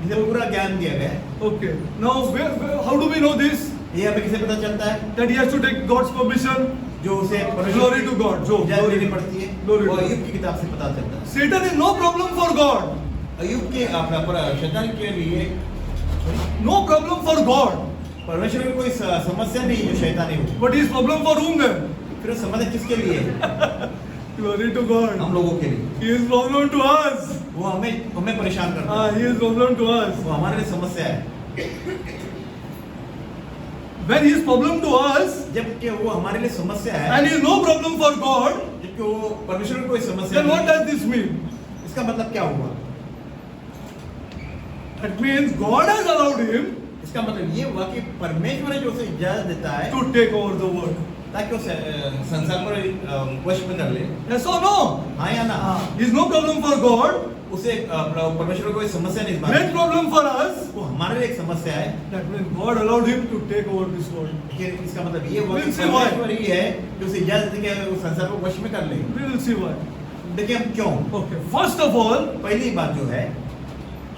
इसे पूरा ज्ञान दिया गया है। Okay. Now, how do we know this? ये हमें किसे पता चलता है? That he has to take God's permission. जो उसे Glory to God. जो इजाजत लेनी पड़ती है। Glory वो to अय्यूब की किताब से पता चलता है। Satan is no problem for God. अय्यूब के शैतान के लिए No problem for God. परमेश्वर में कोई समस्या नहीं जो शैतानी हो। But his problem for whom then? फिर समस्या किसके लिए है? Glory to God. हम लोगों के लिए। He is problem to us. वो हमें परेशान करता है। He is problem to us. वो हमारे लिए समस्या है। When he is problem to us, जबकि वो हमारे लिए समस्या है, and he is no problem for God, जबकि वो परमेश्वर में कोई समस्या then what नहीं। does this mean? इसका मतलब क्या हुआ? That means God has allowed him इसका मतलब ये हुआ कि परमेश्वर है जो उसे इजाजत देता है to take over the world. ताकि वो संसार को वश में कर ले। Yes or no? हाँ या ना? Is no problem for God. उसे परमेश्वर को कोई समस्या नहीं इस बात Great में। problem for us. वो हमारे लिए एक समस्या है। That when God allowed him to take over this world. लेकिन इसका मतलब ये हुआ कि We'll see why. परमेश्वर ही है कि उसे इजाजत दी कि वो संसार को वश में कर ले। We will see why. देखिए हम क्यों? Okay. First of all, पहली बात जो है,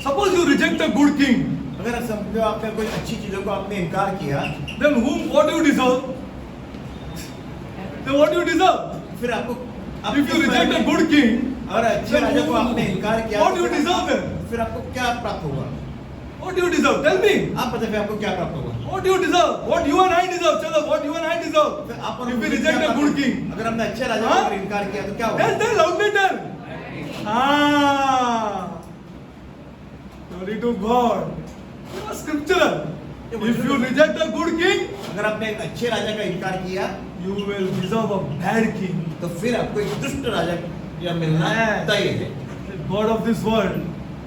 suppose you reject a good king. अगर आप समझो आपने कोई अच्छी चीजों को आपने इनकार किया, Then what do you deserve? Then what do you deserve? फिर आपको If you reject a good king, अगर अच्छे राजा को आपने इनकार किया, what do you deserve then? फिर आपको क्या प्राप्त होगा? What do you deserve? Tell me. आप बताइए फिर आपको क्या प्राप्त होगा? What do you deserve? What you and I deserve? Chalo, what you and I deserve? फिर आप और If we मुझे reject क्या a good प्राप्त- king. अगर हमने अच्छे राजा हाँ? को इनकार किया तो क्या होगा? Tell, loudly tell. Glory to God. You are scriptural. If you reject a good king, अगर आपने एक अच्छे राजा का इनकार किया, you will deserve a bad king. तो फिर आपको एक दुष्ट राजा या मिलना हाँ। तय है। The God of this world.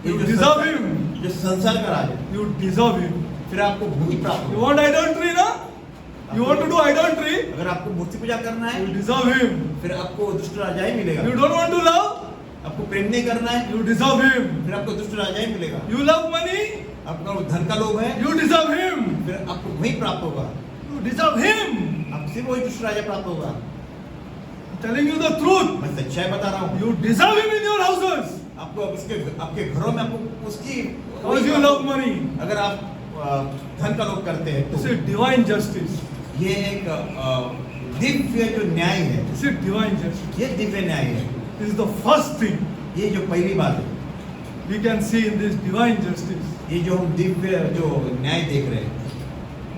ये You जो deserve संसार- him. जो संसार का राजा, You deserve him. फिर आपको भूमि प्राप्त You होगा। want idolatry, na? You want to do idolatry? अगर आपको मूर्ति पूजा करना है, You deserve him. फिर आपको दुष्ट राजा ही मिलेगा। You don't want to love? आपको प्रेम नहीं करना है, You deserve him. फिर आपको दुष्ट राजा ही मिलेगा। You love money? आपका धन का लोभ है, You deserve him. फिर आपको वही प्राप्त होगा। You deserve him. आपको सिर्फ वही दुष्ट राजा प्राप्त होगा। I'm telling you the truth. मैं सच्चाई बता रहा हूँ। You deserve him in your houses. आपको अब उसके आपके घरों में आपको उसकी Because you love money. अगर आप धन का लोभ करते हैं This तो is divine justice. ये एक दिव्य जो न्याय है, This is divine justice. ये दिव्य न्याय है। This is the first thing ये जो पहली बात है, we can see in this divine justice. ये जो हम दिव्य जो न्याय देख रहे हैं,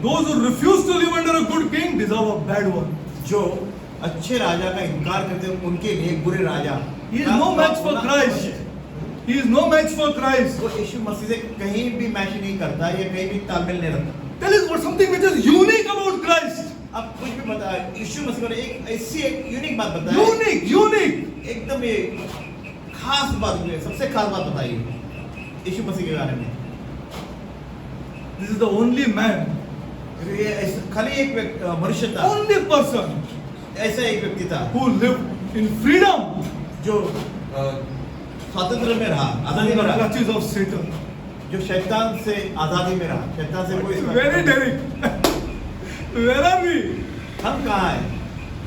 Those who refuse to live under a good king deserve a bad one. जो अच्छे राजा का इनकार करते हैं उनके लिए बुरे राजा He is no match for Christ. He is no match for Christ. वो यीशु मसीह से कहीं भी मैच नहीं करता या कहीं भी तालमेल नहीं रखता। Tell us what something which is unique about Christ. अब कुछ भी बता, यीशु मसीह ने एक ऐसी एक यूनिक बात बताई, Unique. एकदम ये खास बात, सबसे खास बात बताई यीशु मसीह के बारे में। This is the only man, ये खाली एक मनुष्य था, only person ऐसा एक व्यक्ति था who lived in freedom जो स्वातंत्र में रहा, from आजादी में the रहा, clutches of Satan. जो शैतान से आजादी में रहा, शैतान से कोई Very daring. Where are we? हम कहाँ हैं?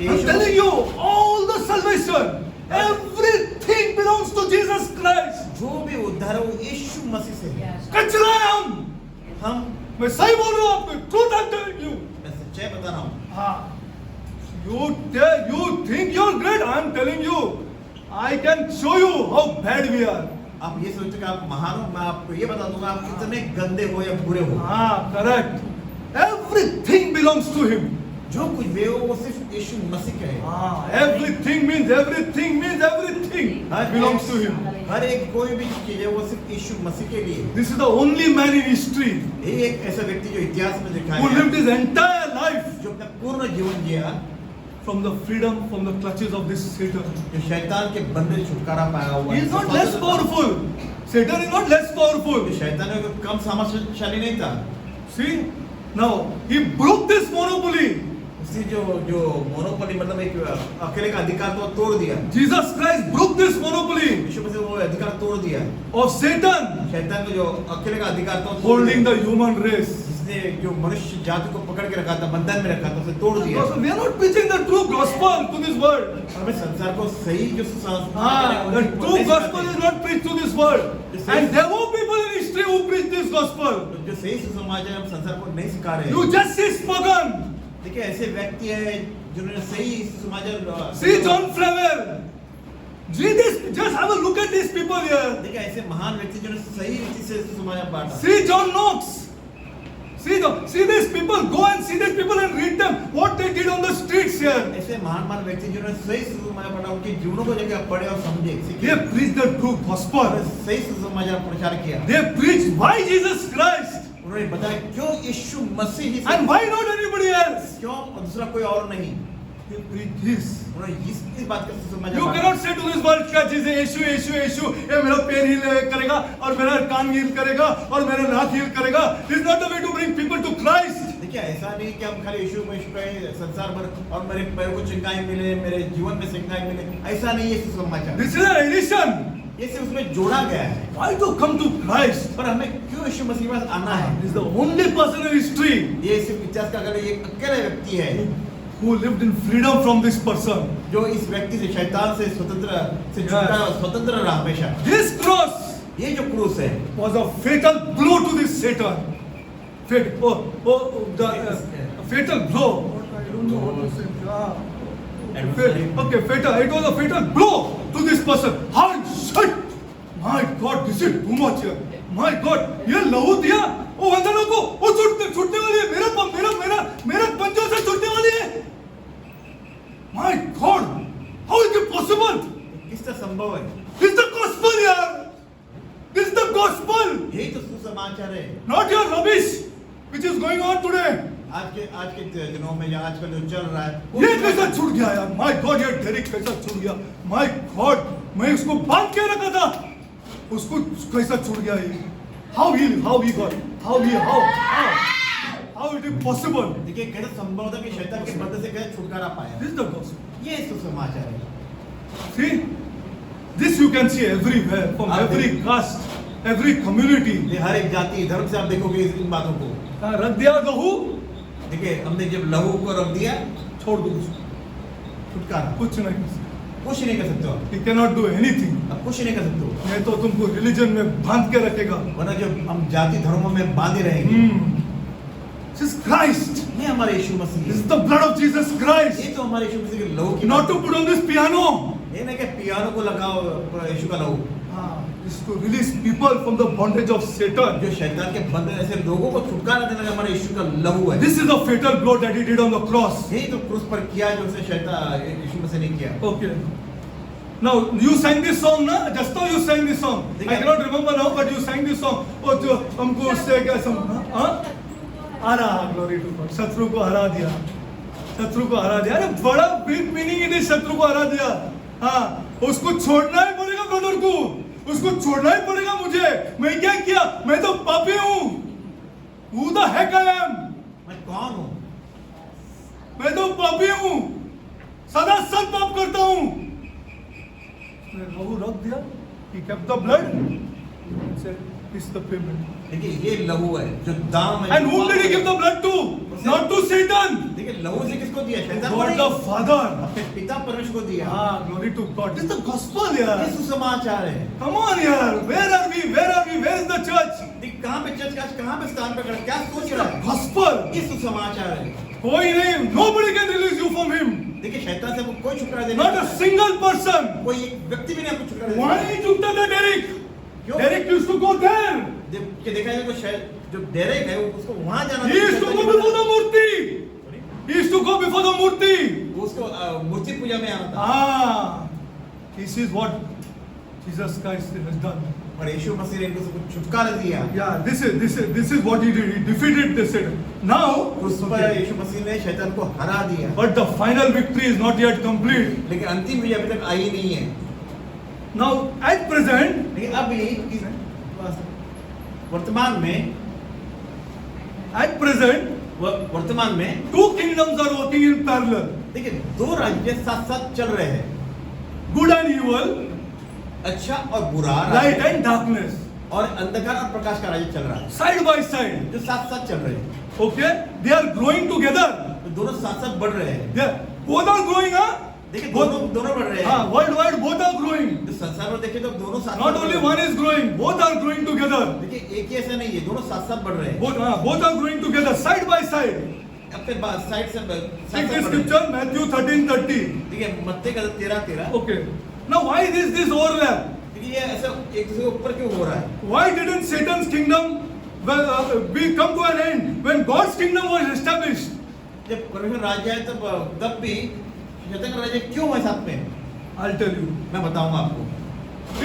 I'm telling you, all the salvation, everything belongs to Jesus Christ. जो भी उद्धार है वो यीशु मसीह से है। कचरा है हम। मैं सही बोल रहा हूँ आपको, truth I'm telling you. मैं सच्चाई बता रहा हूँ। हाँ. You think you're great? I'm telling you, I can show you how bad we are. आप ये सोचते कि आप महान हो, मैं आपको ये बता दूंगा आप कितने गंदे हो या बुरे हो। हाँ, correct. Everything belongs to him. जो कुछ भी हो वो सिर्फ यीशु मसीह का है। हाँ, everything means everything belongs to him. हर एक कोई भी चीज है वो सिर्फ यीशु मसीह के लिए। This is the only man in history ये एक ऐसा व्यक्ति जो इतिहास में दिखाया who lived है, his entire life जो अपना पूर्ण जीवन जिया, from the freedom from the clutches of this Satan. जो शैतान के बंधन से छुटकारा पाया हुआ He है। is not less powerful. Satan is not less powerful. जो शैतान है वो कम सामर्थ्यशाली नहीं था। See, now he broke this monopoly. उसने जो मोनोपोली मतलब एक अकेले का अधिकार तो तोड़ दिया। Jesus Christ broke this monopoly यीशु मसीह वो अधिकार तोड़ दिया। of Satan शैतान को जो अकेले का अधिकार तो holding the human race. जिसने जो मनुष्य जाति को पकड़ के रखा था, बंधन में रखा था, उसे तोड़ दिया। Because we are not preaching the true gospel to this world. हमें संसार को सही जो The true gospel is not preached to this world. And there were people in history who preached this gospel. जो सही सुसमाचार हम संसार को नहीं सिखा रहे You हैं। just see spoken. देखिए ऐसे व्यक्ति है जिन्होंने सही सुसमाचार See John Flavel. Just have a look at these people here. देखिए ऐसे महान व्यक्ति जिन्होंने सही रीति से सुसमाचार बांटा। See John Knox. See these people. Go and see these people and read them. What they did on the streets here. ऐसे महान व्यक्ति जिन्होंने सही सुसमाचार बांटा, उनके जीवनों को जगह पढ़े और समझे, They सीखे। preached the true gospel. सही सुसमाचार प्रचार किया। They preached why Jesus Christ. उन्होंने बताया क्यों यीशु मसीह ही And why not anybody else? क्यों और दूसरा कोई और नहीं। They preached this. उन्होंने इस बात का सुसमाचार You बांटा। cannot say to this world क्या चीज है यीशु ये मेरा पैर हील करेगा और मेरा कान हील करेगा और मेरा नाक हील करेगा. This is not the way to bring people to Christ. देखिए ऐसा नहीं कि हम खाली यीशु मसीह पे संसार भर और मेरे को चिंगाई मिले, मेरे जीवन में चिंगाई मिले, ऐसा नहीं है सुसमाचार। This is an addition. ये सिर्फ उसमें जोड़ा गया है। Why to come to Christ? पर हमें क्यों यीशु मसीह के पास आना है? He is the only person in history ये सिर्फ इतिहास का अगर एक अकेला व्यक्ति है who lived in freedom from this person. जो इस व्यक्ति से शैतान से छुटकारा स्वतंत्र रहा हमेशा। This cross ये जो क्रूस है was a fatal blow to this Satan. Fatal blow. I don't know what to say. Okay, fatal. It was a fatal blow to this person. How shit! My God, this is too much here. My God, ये लहू दिया वो वंदनों को वो छूटने वाली है, मेरा पंजों से छूटने वाली है। My God, how is it possible? किस तरह संभव है? This is the gospel यार. This is the gospel. यही तो सुसमाचार है। Not your rubbish which is going on today. आज के दिनों में या आजकल जो चल रहा है ये कैसा छूट गया यार? My God, ये डेरिक कैसा छूट गया? My God, मैं उसको बांध के रखा था, उसको कैसा छूट गया ये? How it is possible? देखिए कैसे संभव था कि शैतान के बंधन से कैसे छुटकारा पाया? This is the gospel. ये सुसमाचार है। See, this you can see everywhere, from every caste, every community. ये हर एक जाति धर्म से आप देखोगे इन बातों को। हाँ, रख दिया लहू, देखिए हमने जब लहू को रख दिया छोड़ दो उसको, छुटकारा कुछ नहीं कर सकते. कुछ नहीं कर सकते हो। He cannot do anything. अब कुछ नहीं कर सकते हो। नहीं तो तुमको रिलीजन में बांध के रखेगा. वरना जब हम जाति धर्मों में बांधे रहेंगे। This is Christ. ये हमारे यीशु मसीह This है। is the blood of Jesus Christ. ये तो हमारे यीशु मसीह के लहू की Not to put on this piano. ये नहीं कि पियानो को लगाओ यीशु का लहू। This is to release people from the bondage of Satan. जो शैतान के बंधन ऐसे लोगों को छुटकारा देने का हमारे यीशु का लहू है। This is the fatal blow that he did on the cross. यही तो क्रूस पर किया जो उसने शैतान यीशु मसीह ने किया। Okay. Now you sang this song, na? Just now you sang this song. I cannot remember now, but you sang this song. और जो हमको उससे क्या हाँ? हरा, glory to God. शत्रु को हरा दिया. शत्रु को हरा दिया. अरे बड़ा big meaning in शत्रु को हरा दिया. हाँ, उसको छोड़ना ही पड़ेगा ब्रदर को. उसको छोड़ना ही पड़ेगा मुझे. मैं क्या किया? मैं तो पापी हूँ. Who the heck I am? मैं कौन हूँ? मैं तो पापी हूँ. सदा सद पाप करता हूँ. लहू रख दिया. He kept the blood. He said, "This is the payment." देखिए ये लहू है जो दाम है। And whom did he give the blood to? Not to Satan. देखिए लहू से किसको दिया? शैतान को God नहीं। the Father. अपने पिता परमेश्वर को दिया। हाँ, glory to God. This is the gospel यार. ये सुसमाचार है। Come on यार. Where are we? Where is the church? देखिए कहाँ पे चर्च का कहाँ पे स्थान पे खड़ा? क्या सोच रहा है? Gospel. ये सुसमाचार है। कोई नहीं. Nobody can release you from him. देखिए शैतान से कोई छुटकारा देने Not a single person. कोई एक व्यक्ति भी नहीं आपको छुटकारा Why देने he took the Derek? क्यों? Derek used to go there. कि देखा जाए तो शायद जो डेरेक है उसको वहां जाना He used to go before the Murthy. He used to go before the मूर्ति. उसको मूर्ति पूजा में आना था। Ah, this is what Jesus Christ has done. और यीशु मसीह ने इनको सब छुटकारा दिया। Yeah, this is what he did. He defeated the Satan. Now, उस पर यीशु मसीह ने शैतान को हरा दिया। but the final victory is not yet complete. लेकिन अंतिम विजय अभी तक आई नहीं है। Now, at present, लेकिन अभी वर्तमान में वर्तमान में two kingdoms are working in parallel. देखिए दो राज्य साथ साथ चल रहे हैं। Good and evil, अच्छा और बुरा light राज्य and darkness, और अंधकार और प्रकाश का राज्य चल रहा है side by side. जो साथ साथ चल रहे हैं। Okay, they are growing together. तो दोनों साथ साथ बढ़ रहे हैं। Yeah, both are growing, huh? देखिए Both, दोनों बढ़ रहे हैं। हाँ, worldwide both are growing. तो संसार में देखिए तो दोनों साथ Not साथ only बढ़ one रहे हैं। is growing, both are growing together. देखिए एक ही ऐसा नहीं है, दोनों साथ साथ बढ़ रहे हैं। Both are growing together, side by side. अपने साइड से Take this scripture, Matthew 13:30. देखिए मत्ती का 13:13। Okay. Now why this overlap? देखिए ये ऐसा एक दूसरे के ऊपर क्यों हो रहा है? Why didn't Satan's kingdom be come to an end when God's kingdom was established? जब परमेश्वर राज्य है तब भी शैतान का राज्य क्यों है साथ में? I'll tell you. मैं बताऊंगा आपको।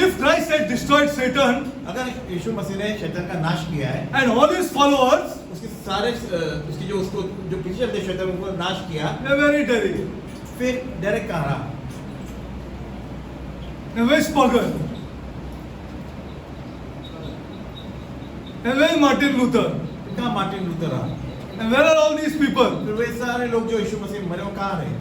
If Christ had destroyed Satan अगर यीशु मसीह ने शैतान का नाश किया है and all his followers, उसके सारे उसकी उसको जो पीछे चलते शैतान उनको नाश किया, they were very Derek. फिर डेरेक कहाँ रहा? And where's Spurgeon? And where's Martin Luther? कहाँ मार्टिन लूथर रहा? And where are all these people? फिर वे सारे लोग जो यीशु मसीह मरे वो कहाँ रहे?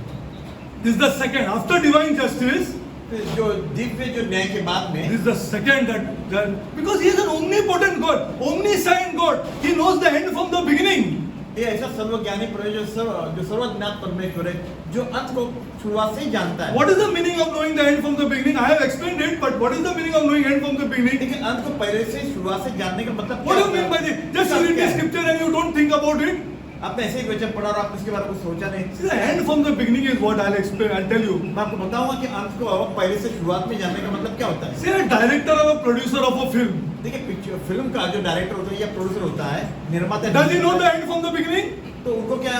This is the second. After divine justice, फिर जो दिव्य जो न्याय के बाद में this is the second that because he is an omnipotent God, omniscient God. He knows the end from the beginning. ये ऐसा सर्वज्ञानी परमेश्वर जो सर्वज्ञात परमेश्वर है जो अंत को शुरुआत से ही जानता है। What is the meaning of knowing the end from the beginning? I have explained it, but what is the meaning of knowing end from the beginning? लेकिन अंत को पहले से शुरुआत से जानने का मतलब What do you mean by this? Just you read the scripture and you don't think about it. आपने ऐसे ही वचन पढ़ा और आप इसके बारे में सोचा नहीं। See, the end from the beginning is what I'll explain. I'll tell you. मैं आपको बताऊंगा कि अंत को पहले से शुरुआत में जानने का मतलब क्या होता है। See, a director or a producer of a film. देखिए पिक्चर फिल्म का जो डायरेक्टर होता है या प्रोड्यूसर होता है, निर्माता। Does he know the end from the beginning? तो उनको क्या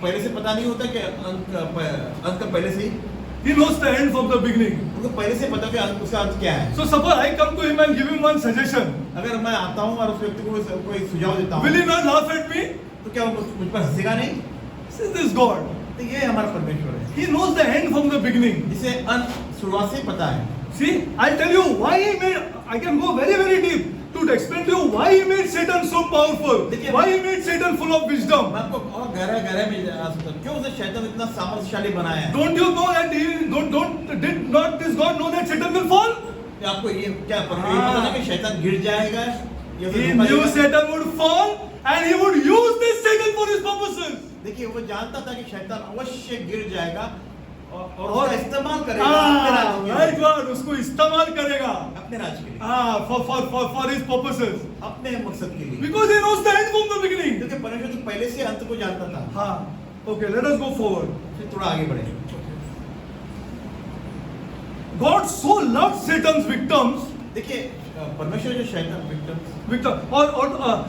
पहले से पता नहीं होता कि अंत का पहले से ही? He knows the end from the beginning. उनको पहले से पता कि उसका अंत क्या है। So suppose I come to him and give him one suggestion. अगर मैं आता हूँ और उस व्यक्ति को कोई सुझाव देता हूँ, Will he not laugh at me? तो क्या वो मुझ पर हंसेगा नहीं? See, this God. तो ये हमारा परमेश्वर है। He knows the end from the beginning. जिसे अंत शुरुआत से ही पता है। See, I'll tell you why he made. I can go very very deep to explain to you why he made Satan so powerful. Why he made Satan full of wisdom. मैं आपको और गहरा में जा सकता हूँ। क्यों उसे शैतान इतना सामर्थ्यशाली बनाया है? Don't you know that did not this God know that Satan will fall? आपको ये क्या पता है कि शैतान गिर जाएगा? He knew Satan would fall and he would use this Satan for his purposes. देखिए वो जानता था कि शैतान अवश्य गिर जाएगा और उसका इस्तेमाल करेगा Right God, उसको इस्तेमाल करेगा अपने राज्य के लिए, for his purposes. अपने मकसद के लिए। Because he knows the end from the beginning. क्योंकि परमेश्वर तो पहले से अंत को जानता था। हाँ, okay, let us go forward. फिर थोड़ा आगे बढ़े। God so loved Satan's victims. देखिए परमेश्वर जो शैतान Victim, or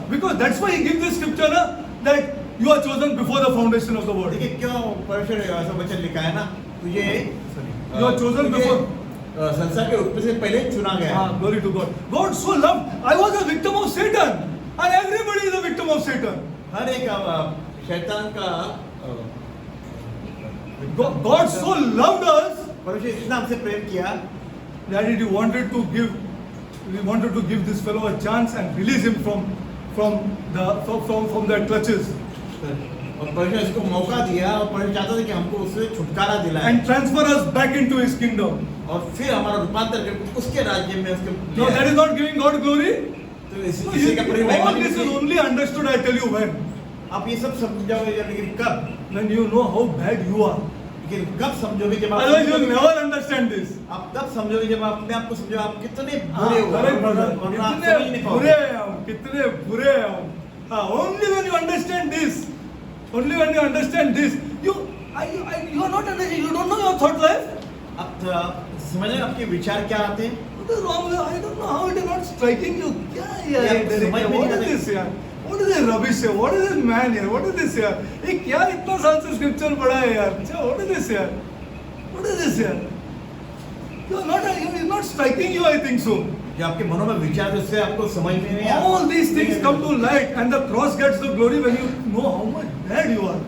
because that's why he gives this scripture na, that you are chosen before the foundation of the world. देखिए क्यों परमेश्वर ने ऐसा वचन लिखा है ना, तुझे You are chosen before संसार के उत्पत्ति से पहले चुना गया है। Glory to God. God so loved. I was a victim of Satan, and everybody is a victim of Satan. हर एक शैतान का God so loved us परमेश्वर इतना हमसे प्रेम किया that he wanted to give this fellow a chance and release him from their clutches और परमेश्वर इसको मौका दिया और परमेश्वर चाहता था कि हमको उससे छुटकारा दिलाए and transfer us back into his kingdom. और फिर हमारा रूपांतर करके उसके राज्य में उसके। No, that is not giving God glory. तो इसी का परिणाम All this is only understood, I tell you, when. आप ये सब समझोगे लेकिन कब? When you know how bad you are. लेकिन कब समझोगे जब Otherwise you will never understand this. आप तब समझोगे जब आप अपने आप को समझो आप कितने बुरे हो Correct, brother. और आप समझ नहीं पाओगे। कितने बुरे हैं हम। Only when you understand this, you are not understanding. You don't know your thought life. आप समझ आपके विचार क्या आते हैं? What is wrong with? I don't know how it is not striking you. क्या यार? समझ में What नहीं is this यार? What is this rubbish here? What is this man here? What is this यार? ये क्या इतना साल से स्क्रिप्चर पढ़ा है यार? अच्छा, what is this यार? What is this यार? You are not striking you, I think so. जो आपके मनों में विचार जिससे आपको समझ में नहीं आता। All these things come to light, and the cross gets the glory when you know how much bad you are.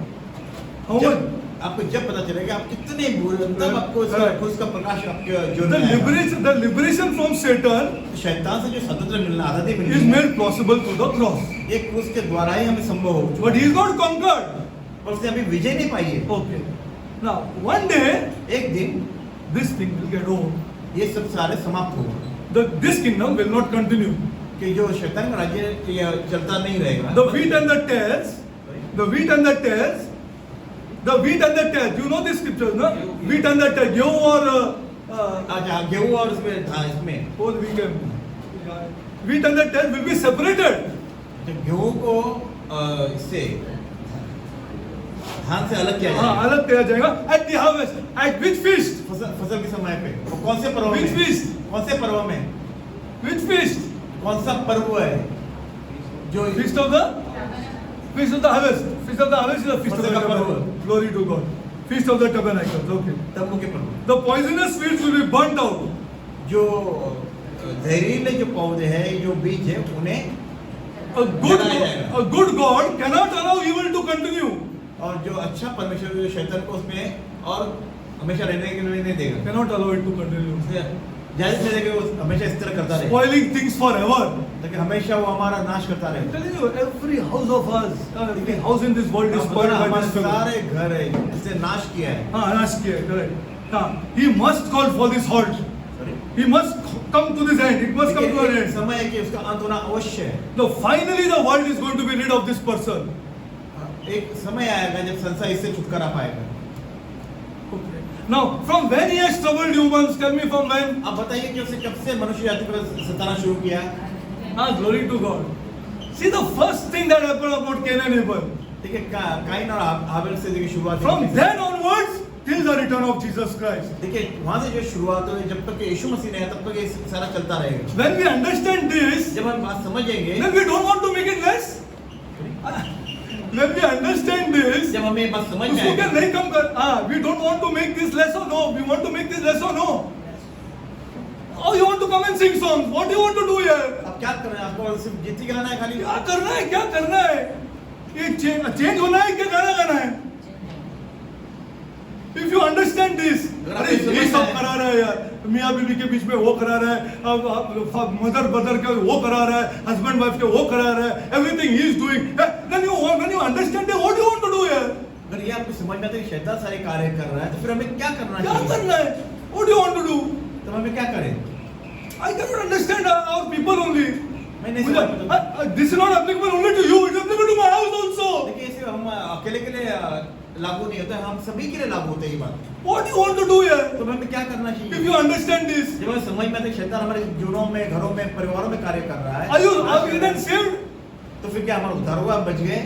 How much? आपको जब पता चलेगा आप कितने बुरे, तब आपको उसका प्रकाश आपके जो The liberation from Satan शैतान से जो स्वतंत्र मिलना आजादी is मिलनी made possible through the cross. ये क्रूस के द्वारा ही हमें संभव हो चुका But he is not conquered. और उसने अभी विजय नहीं पाई है। Okay. Now, one day, एक दिन this thing will get over. ये सब सारे समाप्त होगा। This kingdom will not continue. कि जो शैतान का राज्य ये चलता नहीं रहेगा। The wheat and the tares, you know this scriptures, no? Wheat and the tares, गेहूं और अच्छा गेहूं और इसमें both wheat and the tares will be separated. तो गेहूं को इससे धान से अलग किया हाँ, जाएगा। अलग किया जाएगा at the harvest. At which feast? फसल के समय पे वो कौन से पर्व Which में? feast? कौन से पर्व में? Which feast? कौन सा पर्व है जो Feast of the harvest. Feast of the harvest is the feast of the tabernacle. Glory to God. Feast of the tabernacles. Okay. तंबू के पर्व? The poisonous weeds will be burnt out. जो जहरीले जो पौधे हैं जो बीज है उन्हें A good God cannot allow evil to continue. और जो अच्छा परमेश्वर जो शैतान को उसमें और हमेशा रहने के लिए नहीं देगा। Cannot allow it to continue. जायज नहीं है कि वो हमेशा इस तरह करता रहे, spoiling things forever. ताकि हमेशा वो हमारा नाश करता I'm रहे। telling you, every house of us, every house in this world is spoiled by हमारे this devil. सारे घर है जिसे नाश किया है। हाँ, नाश किया है, correct. हाँ, he must call for this halt. Sorry? He must come to this end. It must come to an एक end. समय है कि उसका अंत होना अवश्य है। No, finally the world is going to be rid of this person. एक समय आएगा जब संसार इससे छुटकारा पाएगा। Okay. Now, from when he has troubled humans, tell me from when? अब बताइए कि उसने कब से मनुष्य जाति को सताना शुरू किया? Ah, glory to God. See the first thing that happened about Cain and Abel. देखिए काइन और हाबिल से देखिए शुरुआत From हुई। then onwards till the return of Jesus Christ. देखिए वहां से जो शुरुआत हुई, जब तक कि यीशु मसीह नहीं आया तब तक ये सारा चलता रहेगा। When we understand this, जब हम बात समझेंगे, then we don't want to make it less. When we understand this, जब हमें ये बात समझ में उसको क्या आएगी, नहीं कम कर, we don't want to make this less or no, we want to make this less or no. Oh, you want to come and sing songs? What do you want to do here? अब क्या करना है? आपको सिर्फ गीत ही गाना है खाली? क्या करना है, क्या करना है? ये चेंज होना है क्या गाना गाना है? If you understand this, अरे ये सब करा रहा है यार, मियाँ बीवी के बीच में वो करा रहा है, अब मदर ब्रदर के वो करा रहा है, हस्बैंड वाइफ के वो करा रहा है, everything he is doing. Then you understand it, what do you want to do here? अगर ये आपको समझ में आता है कि शैतान सारे कार्य कर रहा है, तो फिर हमें क्या करना क्या चाहिए? करना है? What do you want to do? तो हमें क्या करें? I cannot understand our people only. मैं नहीं समझ पाता। This is not applicable only to you, it's applicable to my house also. देखिए इसे हम अकेले के लिए लागू नहीं होता है, हम सभी के लिए लागू होते हैं ये बात। What do you want to do here? तो हमें क्या करना If चाहिए? you understand this, जब हमें समझ में आता है कि शैतान हमारे जीवनों में, घरों में, परिवारों में कार्य कर रहा है, are you then saved? तो फिर क्या हमारा उद्धार हुआ, हम बच गए?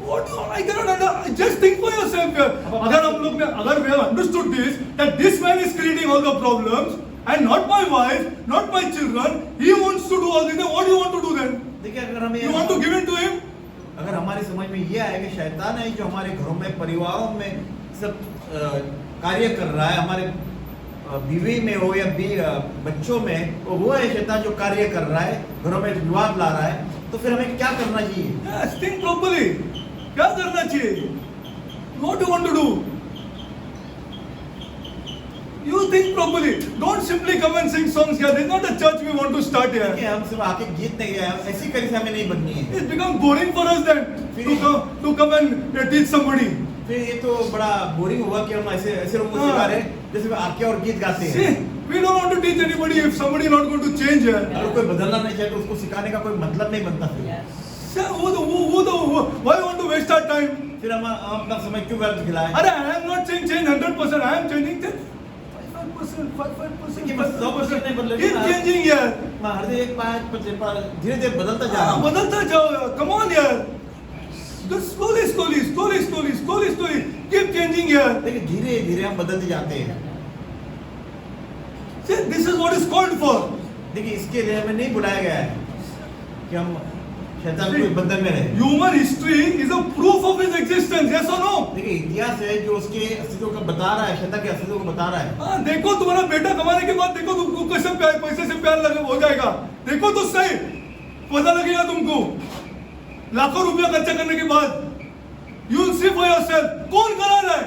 What do I cannot understand. Just think for yourself here. अगर हम लोग ने, अगर we have understood this, that this man is creating all the problems, and not my wife, not my children, he wants to do all this, then what do you want to do then? देखिए अगर हमें You want to give in to him? अगर हमारी समझ में ये आए कि शैतान है जो हमारे घरों में, परिवारों में सब कार्य कर रहा है, हमारे बीवी में हो या बच्चों में, वो है शैतान जो कार्य कर रहा है, घरों में विवाद ला रहा है, तो फिर हमें क्या करना चाहिए? Yes, think properly. क्या करना चाहिए? What do you want to do? You think properly. Don't simply come and sing songs here. This is not a church we want to start here. देखिए हम सिर्फ आके गीत नहीं गाए, ऐसी करी से हमें नहीं बननी है। It's become boring for us then to come and teach somebody. फिर ये तो बड़ा बोरिंग हुआ कि हम ऐसे लोगों को सिखा रहे हैं जैसे आके और गीत गाते हैं। See, we don't want to teach anybody if somebody is not going to change here. अगर कोई बदलना नहीं चाहे तो उसको सिखाने का कोई मतलब नहीं बनता फिर। Why you want to waste our time? फिर हम अपना समय क्यों व्यर्थ खिलाएं? अरे I am not saying change 100%. I am changing 5%. Keep changing here. हर दिन एक 5% धीरे-धीरे बदलता जा रहा है। बदलता जाओ. Come on here. Just slowly. Keep changing here. लेकिन धीरे-धीरे हम बदलते जाते हैं। See, this is what is called for. देखिए इसके लिए हमें नहीं बुलाया गया है कि हम शैतान के बंधन में रहे। Human history is a proof of his existence. Yes or no? देखिए इतिहास है जो उसके अस्तित्व को बता रहा है, शैतान के अस्तित्व को बता रहा है। हाँ, देखो तुम्हारा बेटा कमाने के बाद देखो तुमको कैसे पैसे से प्यार लगे हो जाएगा। देखो तो सही, पता लगेगा तुमको। लाखों रुपया खर्चा करने के बाद you will see for yourself कौन करा रहा है।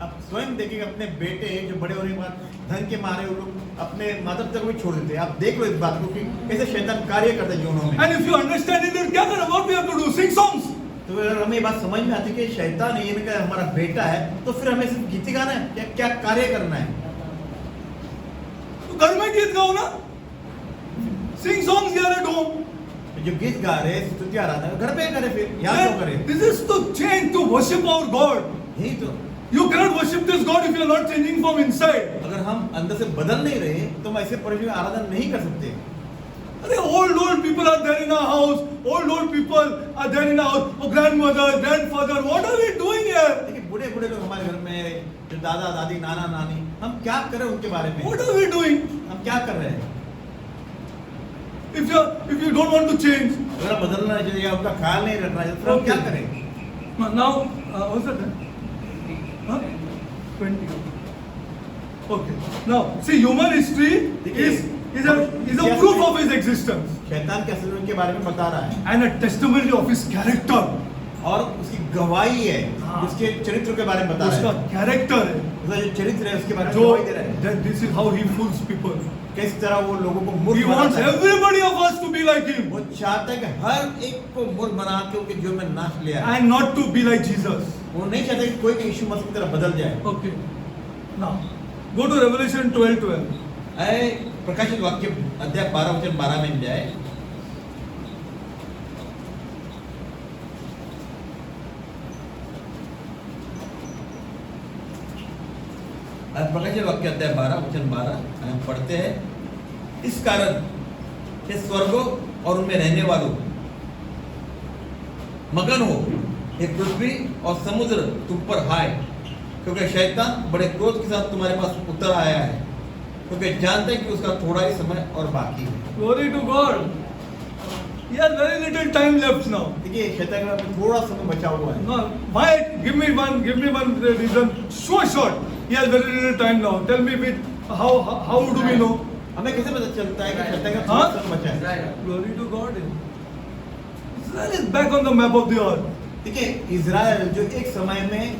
आप स्वयं देखिए अपने बेटे जो बड़े होने के बाद धन के मारे वो लोग अपने माता पिता को भी छोड़ देते हैं। आप देख लो इस बात को कि कैसे शैतान कार्य करता है जीवनों में। And if you understand it, then क्या करना? What we have to do? Sing songs. तो अगर हमें ये बात समझ में आती है कि शैतान ये नहीं कि हमारा बेटा है, तो फिर हमें सिर्फ गीत ही गाना है? क्या कार्य करना है? तो घर में गीत गाओ ना। Sing songs here at home. जो गीत गा रहे हैं, स्तुति आराधना घर पे करें, फिर यहाँ क्यों करें? This is to change, to worship our God. यही तो। You cannot worship this God if you are not changing from inside. अगर हम अंदर से बदल नहीं रहे तो हम ऐसे परमेश्वर की आराधना नहीं कर सकते। अरे old people are there in our house. Old people are there in our house. Oh, grandmother, grandfather, what are we doing here? देखिए बूढ़े लोग हमारे घर में, जो दादा दादी, नाना नानी, हम क्या कर रहे हैं उनके बारे में? What are we doing? हम क्या कर रहे हैं? If you don't want to change. अगर हम बदलना चाहिए, उनका ख्याल नहीं रखना चाहिए, तो हम क्या करें? Now, what's that? Huh? 20. Okay. Now, see, human history is a proof of his existence शैतान के अस्तित्व के बारे में बता रहा है and a testimony of his character. और उसकी गवाही है, हाँ। उसके चरित्र के बारे में बता उसका रहा है, कैरेक्टर है उसका जो चरित्र है उसके बारे में जो गवाही दे रहा है, this is how he fools people. किस तरह वो लोगों को He मूर्ख wants बनाता है. everybody of us to be like him वो चाहता है कि हर एक को मूर्ख बना के उसके जीवन में नाश ले आए. and not to be like Jesus. वो नहीं चाहता कि कोई भी यीशु मसीह की तरह बदल जाए. Okay. Now, go to Revelation 12:12. आए प्रकाशित वाक्य अध्याय 12 वचन 12 में जाए. प्रकाशित वाक्य अध्याय 12 वचन 12 हम पढ़ते हैं. इस कारण कि स्वर्गों और उनमें रहने वालों मगन हो, एक पृथ्वी और समुद्र तुम पर हाय, क्योंकि शैतान बड़े क्रोध के साथ तुम्हारे पास उतर आया है, क्योंकि जानते हैं कि उसका थोड़ा ही समय और बाकी है. Glory to God. He has very little time left now. देखिए शैतान के पास थोड़ा समय बचा हुआ है. No, why? Give me one reason. So short. He has very little time now. Tell me how do we know? हमें कैसे पता चलता है कि शैतान का थोड़ा हाँ? समय बचा है? Glory to God. Israel is back on the map of the earth. देखिए इजराइल जो एक समय में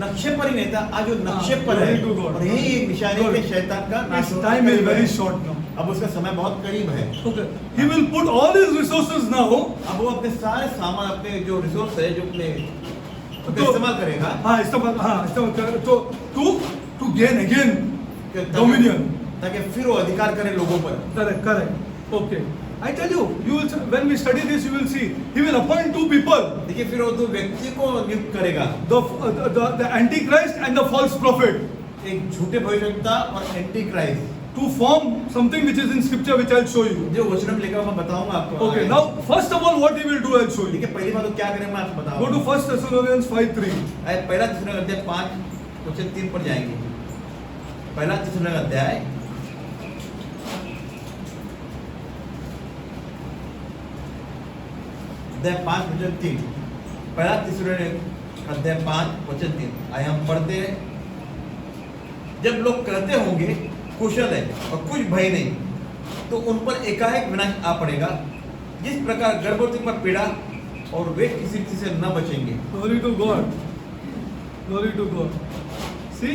नक्शे पर ही नहीं था, आज वो नक्शे पर है. Glory to God. और यही एक निशानी है कि शैतान का नाश His होने का time is करीब very है. short now. अब उसका समय बहुत करीब है. Okay. He will put all his resources now. अब वो अपने सारे सामान, अपने जो रिसोर्स है, जो अपने तो- इस्तेमाल करेगा इस्तेमाल कर to gain again ताकि- dominion. ताकि फिर वो अधिकार करे लोगों पर. Correct. Okay. I tell you will when we study this, you will see he will appoint two people, देखिए फिर वो दो व्यक्ति को नियुक्त करेगा, the Antichrist and the false prophet, एक झूठे भविष्यवक्ता और anti Christ, to form something which is in scripture, which I'll show you. जो वचन में लिखा हुआ मैं बताऊंगा आपको. Okay. Now, first of all, what he will do, I'll show you. देखिए पहली बात तो क्या करें मैं आपको Go to बताऊंगा. 1 Thessalonians 5:3. पहला तीसरा अध्याय 5 वचन 3 पर जाएंगे. पहला तीसरा अध्याय अध्याय 5 वचन 3. पहला तीसरा अध्याय 5 वचन 3. आइए हम पढ़ते हैं. जब लोग कहते होंगे कुशल है और कुछ भय नहीं, तो उन पर एकाएक विनाश आ पड़ेगा, जिस प्रकार गर्भवती पर पीड़ा और वे किसी रीति से न बचेंगे. Glory to God. Glory to God. See,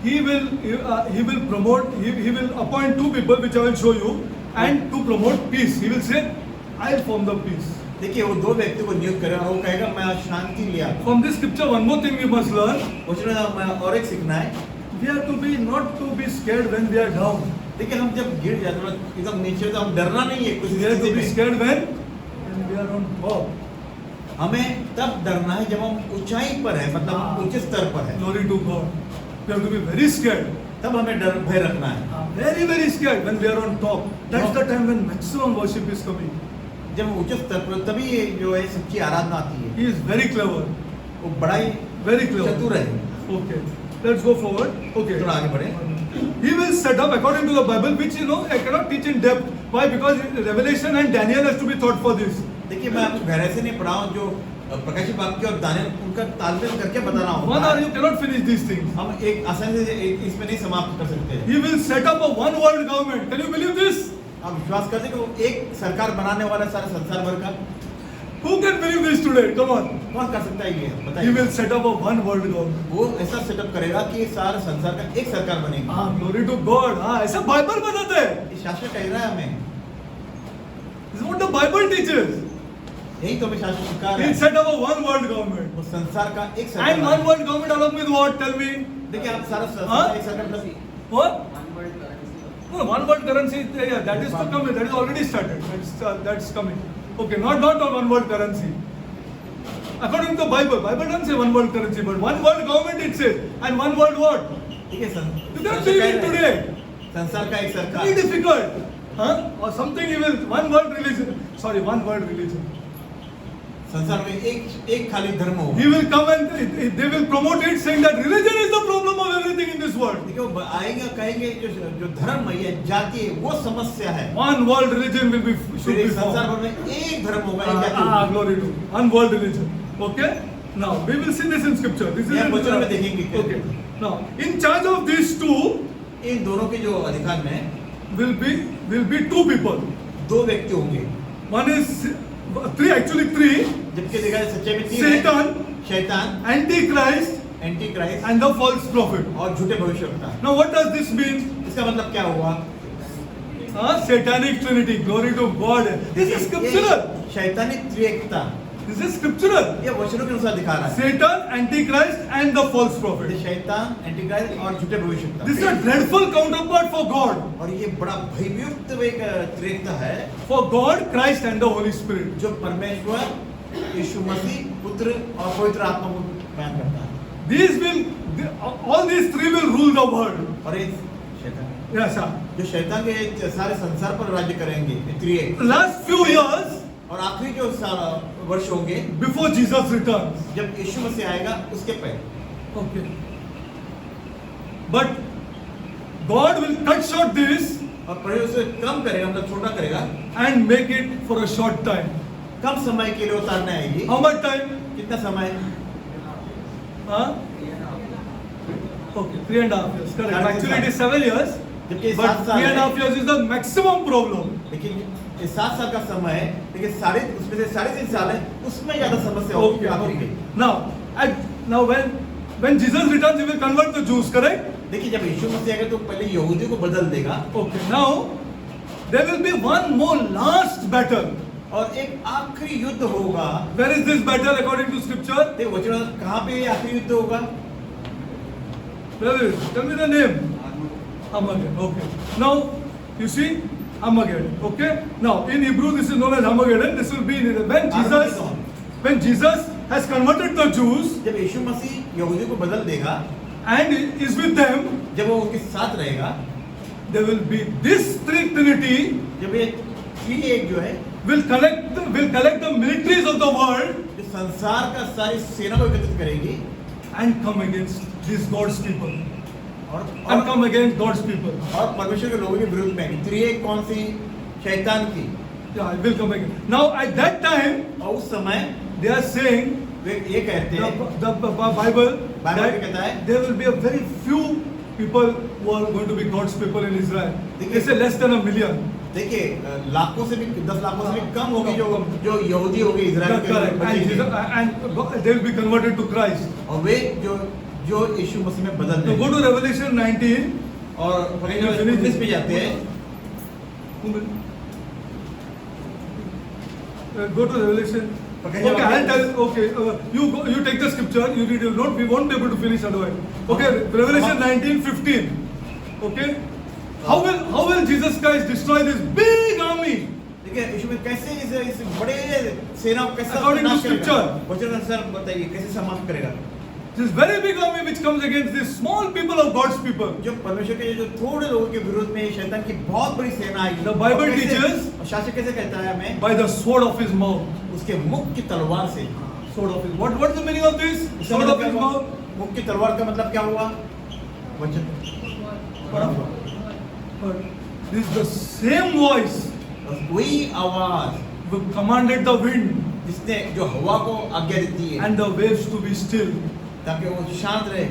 he will promote. He will appoint two people, which I will show you, and to promote peace. He will say, "I'll form the peace." देखिए वो दो व्यक्ति को नियुक्त करेगा और वो कहेगा मैं आज शांति ले आता हूं. From this scripture, one more thing we must learn. उसमें हमें और एक सीखना है. We are to be not to be scared when we are down. देखिए हम जब गिर जाते हैं एकदम नीचे, तो हम डरना नहीं है कुछ We are to स्थिति be में. scared when we are on top. हमें तब डरना है जब हम ऊंचाई पर है, मतलब हम ऊंचे स्तर पर है, Glory to God. We have to be very scared. तब हमें डर भय रखना है. Very scared when we are on top. That's the time when maximum worship is coming. जब हम ऊंचे स्तर पर, तभी ये जो है सच्ची आराधना आती है. He is very clever. वो बड़ा ही Very clever. चतुर है. Okay. Let's go forward. Okay. थोड़ा आगे बढ़े. He will set up according to the Bible, which I cannot teach in depth. Why? Because Revelation and Daniel has to be taught for this. देखिए मैं आपको गहराई से नहीं पढ़ा हूँ, जो प्रकाशित वाक्य और दानियल उनका तालमेल करके बता रहा हूँ. One hour you cannot finish these things. हम एक आसानी से इसमें नहीं समाप्त कर सकते. He will set up a one world government. Can you believe this? आप विश्वास करते कि वो एक सरकार बनाने वाला सारे संसार भर का. Who can believe this today? Come on. कौन कर सकता है ये? He बताइए. will set up a one world government. वो ऐसा सेटअप करेगा कि सारे संसार का एक सरकार बनेगी. Glory to God. ऐसा बाइबल बताता है. ये शास्त्र कह रहा है हमें. This is what the Bible teaches. यही तो हमें शास्त्र सिखा रहा He है. set up a one world government. वो संसार का एक सरकार And one बनेगी. world government along with what? Tell me. देखिए आप सारा हाँ? संसार एक सरकार बनेगी. What? No, one world currency. Yeah, that is to come. That is already started. That's coming. Okay, not a one world currency. According to the Bible doesn't say one world currency, but one world government it says, and one world what? ठीक है sir. You can't believe it today. संसार का एक Very सरकार. difficult. Huh? Or something he will. One world religion. Sorry, one world religion. संसार में एक खाली धर्म होगा. He will come and they will promote it, saying that religion is the problem of everything in this world. देखिए वो आएंगे कहेंगे जो धर्म है, ये जाति है, वो समस्या है. One world religion will be फिर should be एक संसार formed. भर में एक धर्म होगा, एक जाति होगी. Glory to one world religion. Okay. Now we will see this in scripture. This is ये in, वचनों में देखेंगे. okay. Now in charge of these two इन दोनों के जो अधिकार में will be two people. दो व्यक्ति होंगे. One is Three, actually three. जबकि देखा जाए सच्चाई में तीन है। Satan, शैतान, Antichrist, anti Christ and the false prophet. और झूठे भविष्यवक्ता। Now what does this mean? इसका मतलब क्या हुआ? Satanic Trinity, glory to God. This is scriptural. ये शैतानी त्रिएकता, This is scriptural. ये वचनों के अनुसार दिखा रहा है। Satan, Antichrist, and the false prophet. ये शैतान, एंटी क्राइस्ट और झूठे भविष्यवक्ता। This is a dreadful counterpart for God. और ये बड़ा भययुक्त एक त्रिएकता है, For God, Christ, and the Holy Spirit. जो परमेश्वर, यीशु मसीह, पुत्र और पवित्र आत्मा को बयान करता है। All these three will rule the world. और ये शैतान, Yes, sir. जो शैतान के सारे संसार पर राज्य करेंगे, ये त्रिएक। Last few years, और आखिरी जो वर्ष होंगे, before Jesus returns. जब यीशु मसीह आएगा, उसके पहले। Okay. But God will cut short this और परमेश्वर उसे कम करेगा, मतलब छोटा करेगा, and make it for a short time. कम समय के लिए उतारना आएगी। How much time? कितना समय? Huh? Okay, 3.5 years. Correct. साढ़े तीन Actually, it is साल। 7 years. जबकि But 7 साल 3.5 years is the maximum problem. लेकिन ये 7 साल का समय है, लेकिन उसमें से 3.5 साल है, उसमें ज्यादा समस्या होगी Okay, आखिरी okay. में। Now when Jesus returns, he will convert the Jews, correct? देखिए जब यीशु मसीह आएगा तो पहले यहूदियों को बदल देगा Okay. Now there will be one more last battle. और एक आखिरी युद्ध होगा। Where is this battle according to Scripture? देखो वचन कहाँ पे ये आखिरी युद्ध होगा? Where is it? Tell me the name. Armageddon. Okay. Now you see Armageddon. Okay. Now in Hebrew this is known as Armageddon. This will be when Jesus has converted the Jews जब यीशु मसीह यहूदियों को बदल देगा and is with them, जब वो उनके साथ रहेगा, there will be this Trinity जब ये त्रिएक जो है will collect the militaries of the world जो संसार का सारी सेना को एकत्रित करेगी and come against these God's people and और come against God's people. और परमेश्वर के लोगों के विरुद्ध में आएगी। त्रिएक कौन सी? शैतान की। Yeah, it will come again. Now at that time और उस समय they are saying वे ये कहते हैं, the Bible क्या that कहता है? there will be a very few people who are going to be God's people in Israel. They say less than 1 million. देखिए लाखों से भी 10 लाखों से भी कम होगी जो यहूदी होंगे इजराइल के Correct. बचेंगे। And they will be converted to Christ. और वे जो यीशु मसीह में बदल So go देंगे। to Revelation 19. और 19 पे जाते हैं। Go to Revelation. Okay, I'll tell. Okay, you take the scripture. You read. We won't be able to finish otherwise. Okay, Revelation 19:15. Okay, how will Jesus Christ destroy this big army? देखिए यीशु में कैसे इस बड़े सेना को कैसे According to नाश करेगा? scripture. वचन अनुसार बताइए कैसे समाप्त करेगा? This very big army which comes against these small people of God's people. जो परमेश्वर के जो थोड़े लोगों के विरोध में शैतान की बहुत बड़ी सेना आएगी। The Bible और कैसे- teaches- और शास्त्र कैसे कहता है हमें? By the sword of his mouth. उसके मुख की तलवार से। Sword of his. What is the meaning of this? इसका Sword मतलब of क्या his हुआ? mouth. मुख की तलवार का मतलब क्या हुआ? वचन। But this is the same voice बस वही आवाज who commanded the wind जिसने जो हवा को आज्ञा देती है and the waves to be still. ताकि वो शांत रहे।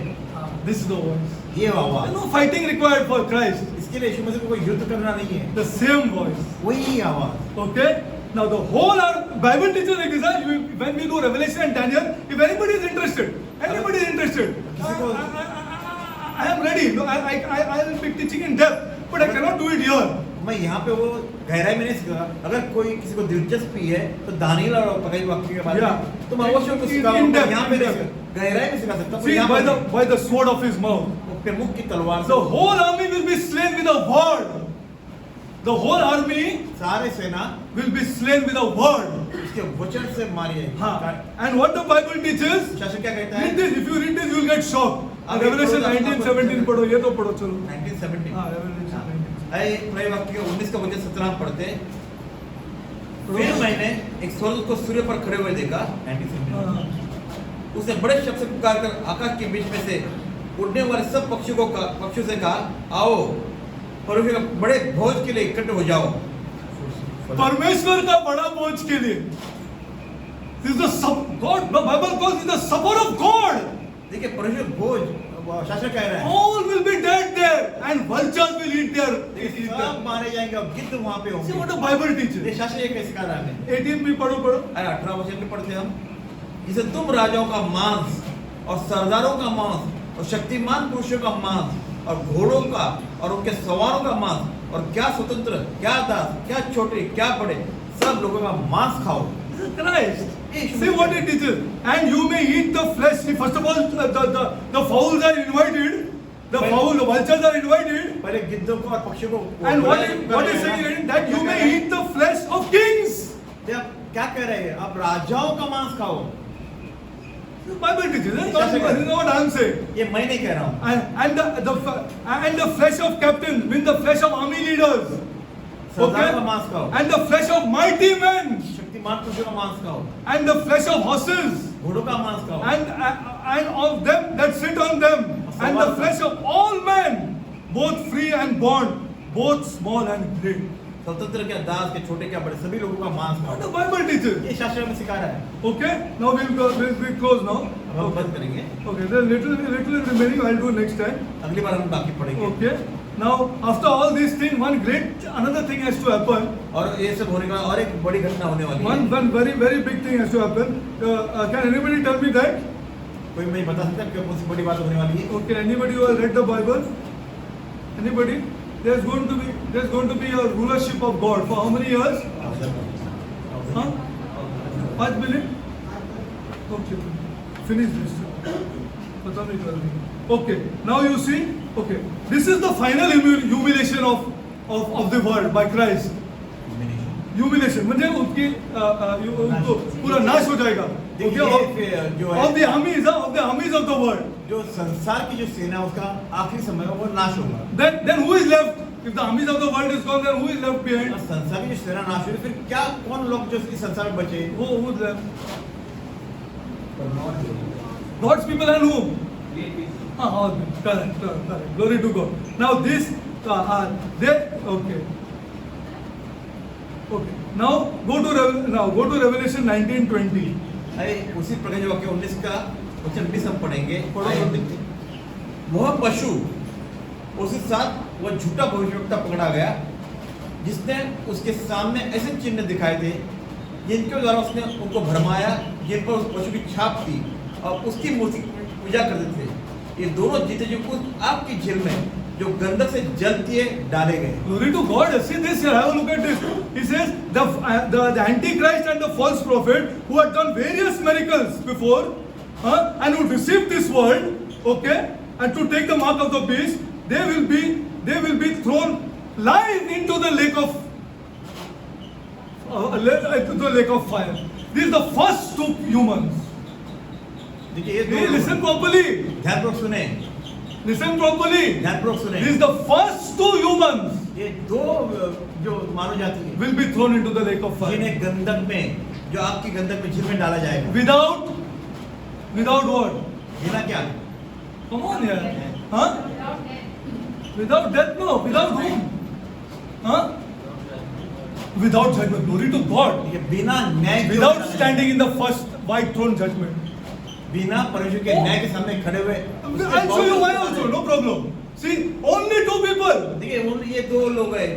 This is the voice. ये आवाज। No fighting required for Christ. इसके लिए यीशु मसीह को कोई युद्ध करना नहीं है। The same voice. वही आवाज। Okay? Now the whole Bible teaches like this. When we do Revelation and Daniel, if anybody is interested, I am ready. No, I will be teaching in depth, but I cannot do it here. मैं यहाँ पे वो गहराई में नहीं सिखा। अगर कोई किसी को दिलचस्पी है तो दानियल और पकाई वाक्य के बारे में तुम अवश्य कुछ सिखाओ। यहाँ पे नहीं गहराई में सिखा सकता। See, by the sword of his mouth. अपने मुख की तलवार से The whole army will be slain with a word. The whole army सारे सेना will be slain with a word. उसके वचन से मारी जाएगी। हाँ. And what the Bible teaches? शास्त्र क्या कहता है? Read this. If you read this, you will get shocked. Revelation 19:17 पढ़ो. ये तो पढ़ो चलो. 1917 हाँ, Revelation 19. पकाई वाक्य 19 का वचन 17 पढ़ते। फिर मैंने एक स्वर्ग को सूर्य पर खड़े हुए देखा। 1917 उसने बड़े शब्द से पुकार कर आकाश के बीच में से उड़ने वाले सब पक्षियों से कहा, आओ परमेश्वर के बड़े भोज के लिए इकट्ठे हो जाओ। परमेश्वर का बड़ा भोज के लिए. This is the God. The Bible calls it the supper of God. देखिए परमेश्वर भोज शास्त्र कह रहा है all will be dead there and vultures will eat their देखिए, सब मारे जाएंगे और गिद्ध वहां पे See होंगे। what the Bible ये teaches. शास्त्र ये कैसे सिखा रहा है हमें? 18 भी पढ़ो पढ़ो. अरे 18 वचन में पढ़ते हम, जिसे तुम राजाओं का मांस और सरदारों का मांस और शक्तिमान पुरुषों का मांस और घोड़ों का और उनके सवारों का मांस और क्या स्वतंत्र, क्या दास, क्या छोटे, क्या बड़े, सब लोगों का मांस खाओ। This is Christ. See what it teaches. And you may eat the flesh. See, first of all, the fowls are invited. The vultures are invited. पहले गिद्धों को और पक्षियों को And what is saying that you may eat the flesh of kings. ये आप क्या कह रहे हैं? आप राजाओं का मांस खाओ। The Bible teaches. This is what I am saying. ये मैं नहीं कह रहा हूँ। And the flesh of captains, mean the flesh of army leaders. सरदारों का मांस खाओ। And the flesh of mighty men. Shaktimaan पुरुषों का मांस खाओ। And the flesh of horses. घोड़ों का मांस खाओ। And of them that sit on them. And the flesh of all men, both free and bond, both small and great. स्वतंत्र क्या, दास के, छोटे क्या, बड़े, सभी लोगों का मांस What the खाओ। Bible teaches. ये शास्त्र में सिखा रहा है। Okay, now we'll close now. अब हम बंद करेंगे। Okay, there's little remaining. I'll do next time. अगली बार हम बाकी पढ़ेंगे। Okay. Now, after all these things, another thing has to happen. और ये सब होने का और एक बड़ी घटना होने वाली है। One very big thing has to happen. Can anybody tell me that? कोई मुझे बता सकता है कि कौन सी बड़ी बात होने वाली है? Okay, anybody who has read the Bible? Anybody? There's going to be a rulership of God for how many years? Huh? 5 million? Okay, finish this. पता नहीं कर रही. Okay, now you see. Okay, this is the final humiliation of the world by Christ. Humiliation म्हणजे उनको पूरा नाश हो जाएगा. Of the armies of the world. जो संसार की जो सेना उसका आखिरी समय में वो नाश होगा। Then who is left? If the armies of the world is gone, then who is left behind? और संसार की जो सेना नाश हुई, फिर क्या कौन लोग जो इस संसार में बचे? Who is left? God's people and whom? Correct. Glory to God. Now this, okay. Now go to Revelation 19:20. अरे उसी प्रकार जो वाक्य 19 का वचन 20 हम पढ़ेंगे। वह पशु उसके साथ वह झूठा भविष्यवक्ता पकड़ा गया, जिसने उसके सामने ऐसे चिन्ह दिखाए थे जिनके द्वारा उसने उनको भरमाया, जिन पर उस पशु की छाप थी और उसकी मूर्ति पूजा करते थे। ये दोनों जीते जो उस आग की झील में जो गंधक से जलती है डाले गए। Glory to God. See this here. Have a look at this. He says the Antichrist and the false prophet who had done various miracles before, and who deceived this world, okay, and to take the mark of the beast, they will be thrown live into the lake of fire. These are the first two humans. देखिए Listen properly. ध्यानपूर्वक सुने। Listen properly. ध्यानपूर्वक सुने। These are the first two humans. ये दो जो मानव जाति है will be thrown into the lake of fire. जिन्हें गंधक में, जो आग की गंधक में, झील में डाला जाएगा। Without what? बिना क्या? Come on यार. Huh? Without death, no. Without whom? Huh? Without judgment. Glory to God. ये बिना न्याय के Without standing in the first white throne judgment. बिना परमेश्वर के न्याय के सामने खड़े हुए। I'll show you why also. No problem. See, only two people देखिए ये दो लोग हैं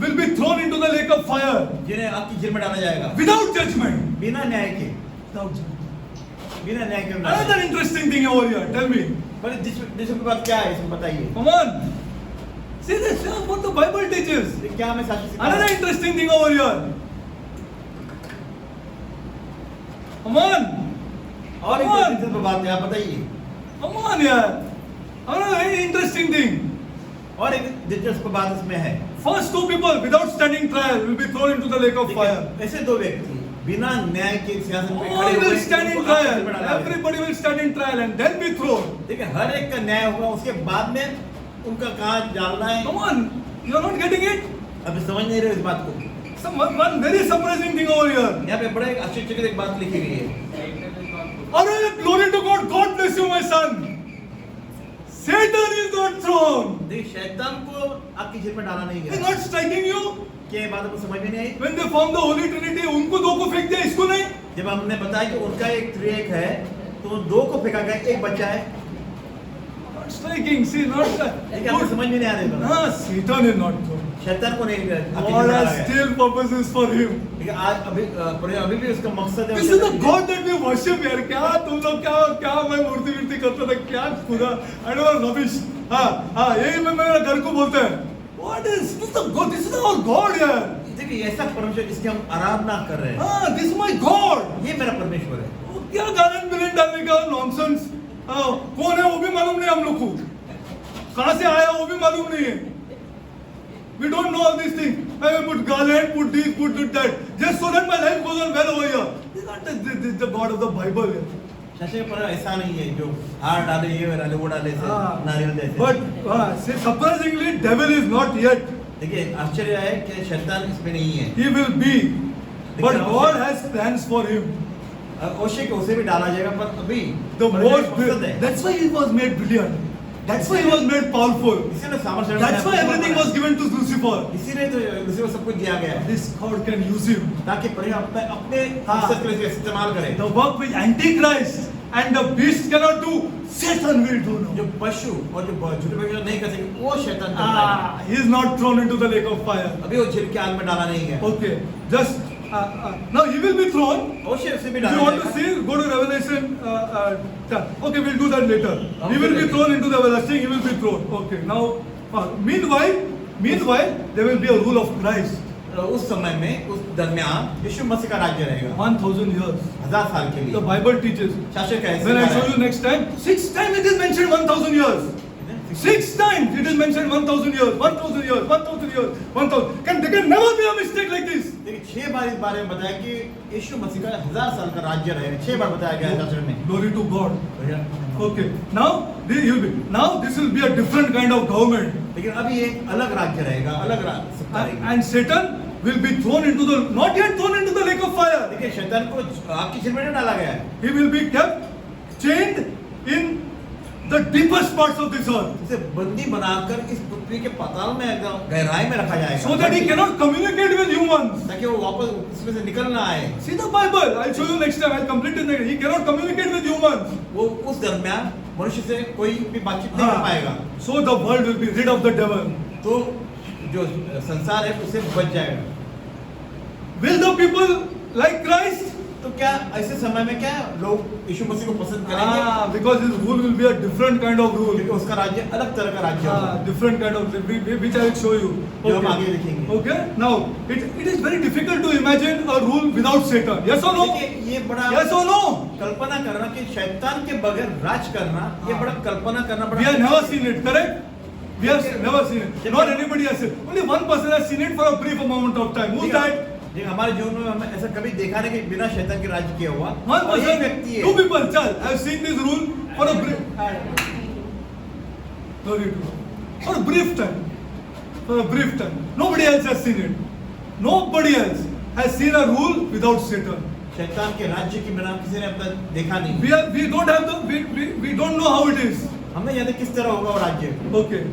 will be thrown into the lake of fire. जिन्हें आग की झील में डाला जाएगा। Without judgment. बिना न्याय के। Without judgment. बिना न्याय के। Another interesting thing over here. Tell me. पर जिसके बाद क्या है इसमें बताइए। Come on. See this, what the Bible teaches. ये क्या हमें शास्त्र सिखाता है? Another interesting thing over here. Come on. और एक दिलचस्प बात है, आप बताइए। Come on यार. Another very interesting thing. और एक दिलचस्प बात इसमें है। First two people without standing trial will be thrown into the lake of fire. ऐसे दो व्यक्ति बिना न्याय के सिंहासन पे All खड़े हुए will stand in उनको आग की trial. झील में डाला जाएगा। Everybody will stand in trial and then be thrown. देखिए हर एक का न्याय होगा, उसके बाद में उनका कहाँ डालना है। Come on. You are not getting it? अभी समझ नहीं रहे इस बात को। One very surprising thing over here. यहाँ पे बड़ा एक आश्चर्यचकित एक बात लिखी गई है। Array, glory to God. God bless you, my son. Satan is not thrown. देखिए शैतान को आग की झील में डाला नहीं It's गया। not striking you. क्या ये बात आपको समझ में नहीं आई? When they found the Holy Trinity, उनको दो को फेंक दिया, इसको नहीं. जब हमने बताया कि उनका एक त्रिएक है, तो दो को फेंका गया, एक बच्चा है। striking. See, not लेकिन आपको समझ में नहीं आ रहा है। हाँ, Satan is not thrown. शैतान को नहीं God has still purposes for him. लेकिन आज अभी भी उसका मकसद है। This is the God that we worship यार। क्या तुम लोग क्या मैं मूर्ति करता था, क्या खुदा, I don't know rubbish. हाँ, यही मैं मेरे घर को बोलते हैं। What is this? The God, this is our God यार। देखिए ऐसा परमेश्वर जिसकी हम आराधना कर रहे हैं। हाँ, this is my God. ये मेरा परमेश्वर है। वो क्या गालन बिलन डालने का नॉनसेंस। कौन है वो भी मालूम नहीं हम लोग को। कहाँ से आया वो भी मालूम नहीं है। We don't know all these things. I will put garland, put this, put that, just so that my life goes on well over here. This is not the God of the Bible. शशे पर ऐसा नहीं है जो हार डाले ये डाले वो डाले से नारियल जैसे। But surprisingly, devil is not yet. देखिए आश्चर्य है कि शैतान इसमें नहीं है। He will be, but God has plans for him. अवश्य कि उसे भी डाला जाएगा पर अभी The most, that's why he was made brilliant. That's why he was made powerful. इसीलिए सामर्थ्य। That's why everything was given to Lucifer. इसीलिए तो लूसीफर सब कुछ दिया गया है। This God can use him. ताकि परिवार अपने मकसद के लिए इस्तेमाल करे। The work which Antichrist and the beast cannot do, Satan will do now. जो पशु और जो झूठे भविष्य नहीं कर सके वो शैतान करता है। He is not thrown into the lake of fire. अभी वो झील के आग में डाला नहीं गया। Okay, just now he will be thrown. अवश्य उसे भी If डाला you want to जाएगा। see, go to Revelation. Okay, we'll do that later. He will be thrown into the everlasting. He will be thrown. Okay, now meanwhile, there will be a rule of Christ. उस समय में उस दरमियान यीशु मसीह का राज्य रहेगा 1000 years. 1000 साल के The लिए। Bible teaches. शासक कैसे? When I show you next time, 6 times it is mentioned 1000 years. 6 times it is mentioned 1000 years, 1000 years, 1000 years, 1000. There can never be a mistake like this. देखिए 6 बार इस बारे में बताया कि यीशु मसीह का 1000 साल का राज्य रहेगा। 6 बार बताया गया है शास्त्र में। Glory to God. Okay, now this will be a different kind of government. लेकिन अभी एक अलग राज्य रहेगा, अलग सत्ता रहेगी। And Satan will be thrown into the, not yet thrown into the lake of fire. देखिए शैतान को आग की झील में नहीं डाला गया है। He will be kept chained in the deepest parts of this earth. उसे बंदी बनाकर इस पृथ्वी के पाताल में एकदम गहराई में रखा जाएगा। So that he cannot communicate with humans. ताकि वो वापस उसमें से निकल ना आए। See the Bible. I'll show you next time. I'll complete it next. He cannot communicate with humans. वो उस दरमियान मनुष्य से कोई भी बातचीत नहीं कर पाएगा। So the world will be rid of the devil. तो जो संसार है उससे बच जाएगा। Will the people like Christ? तो क्या ऐसे समय में क्या लोग यीशु मसीह को पसंद करेंगे? Because his rule will be a different kind of rule. क्योंकि उसका राज्य अलग तरह का राज्य होगा। Different kind of, which I will show you. जो हम आगे देखेंगे। Okay. Now it is very difficult to imagine a rule without Satan. Yes or no? देखिए ये बड़ा Yes or no? कल्पना करना कि शैतान के बगैर राज करना ये बड़ा कल्पना करना बड़ा। We have never seen it, correct? We have never seen it. Not anybody has seen it. Only one person has seen it for a brief moment of time. Who's that? जी हमारे जीवन में हमने ऐसा कभी देखा नहीं कि बिना शैतान के राज्य किया हुआ One person, व्यक्ति है। 2 people. Chal, I have seen this rule for a brief. For a brief time. For a brief time. Nobody else has seen it. Nobody else has seen a rule without Satan. शैतान के राज्य की बिना किसी ने अब तक देखा नहीं। We don't have the. We don't know how it is. हमने जानते किस तरह होगा वो राज्य। Okay.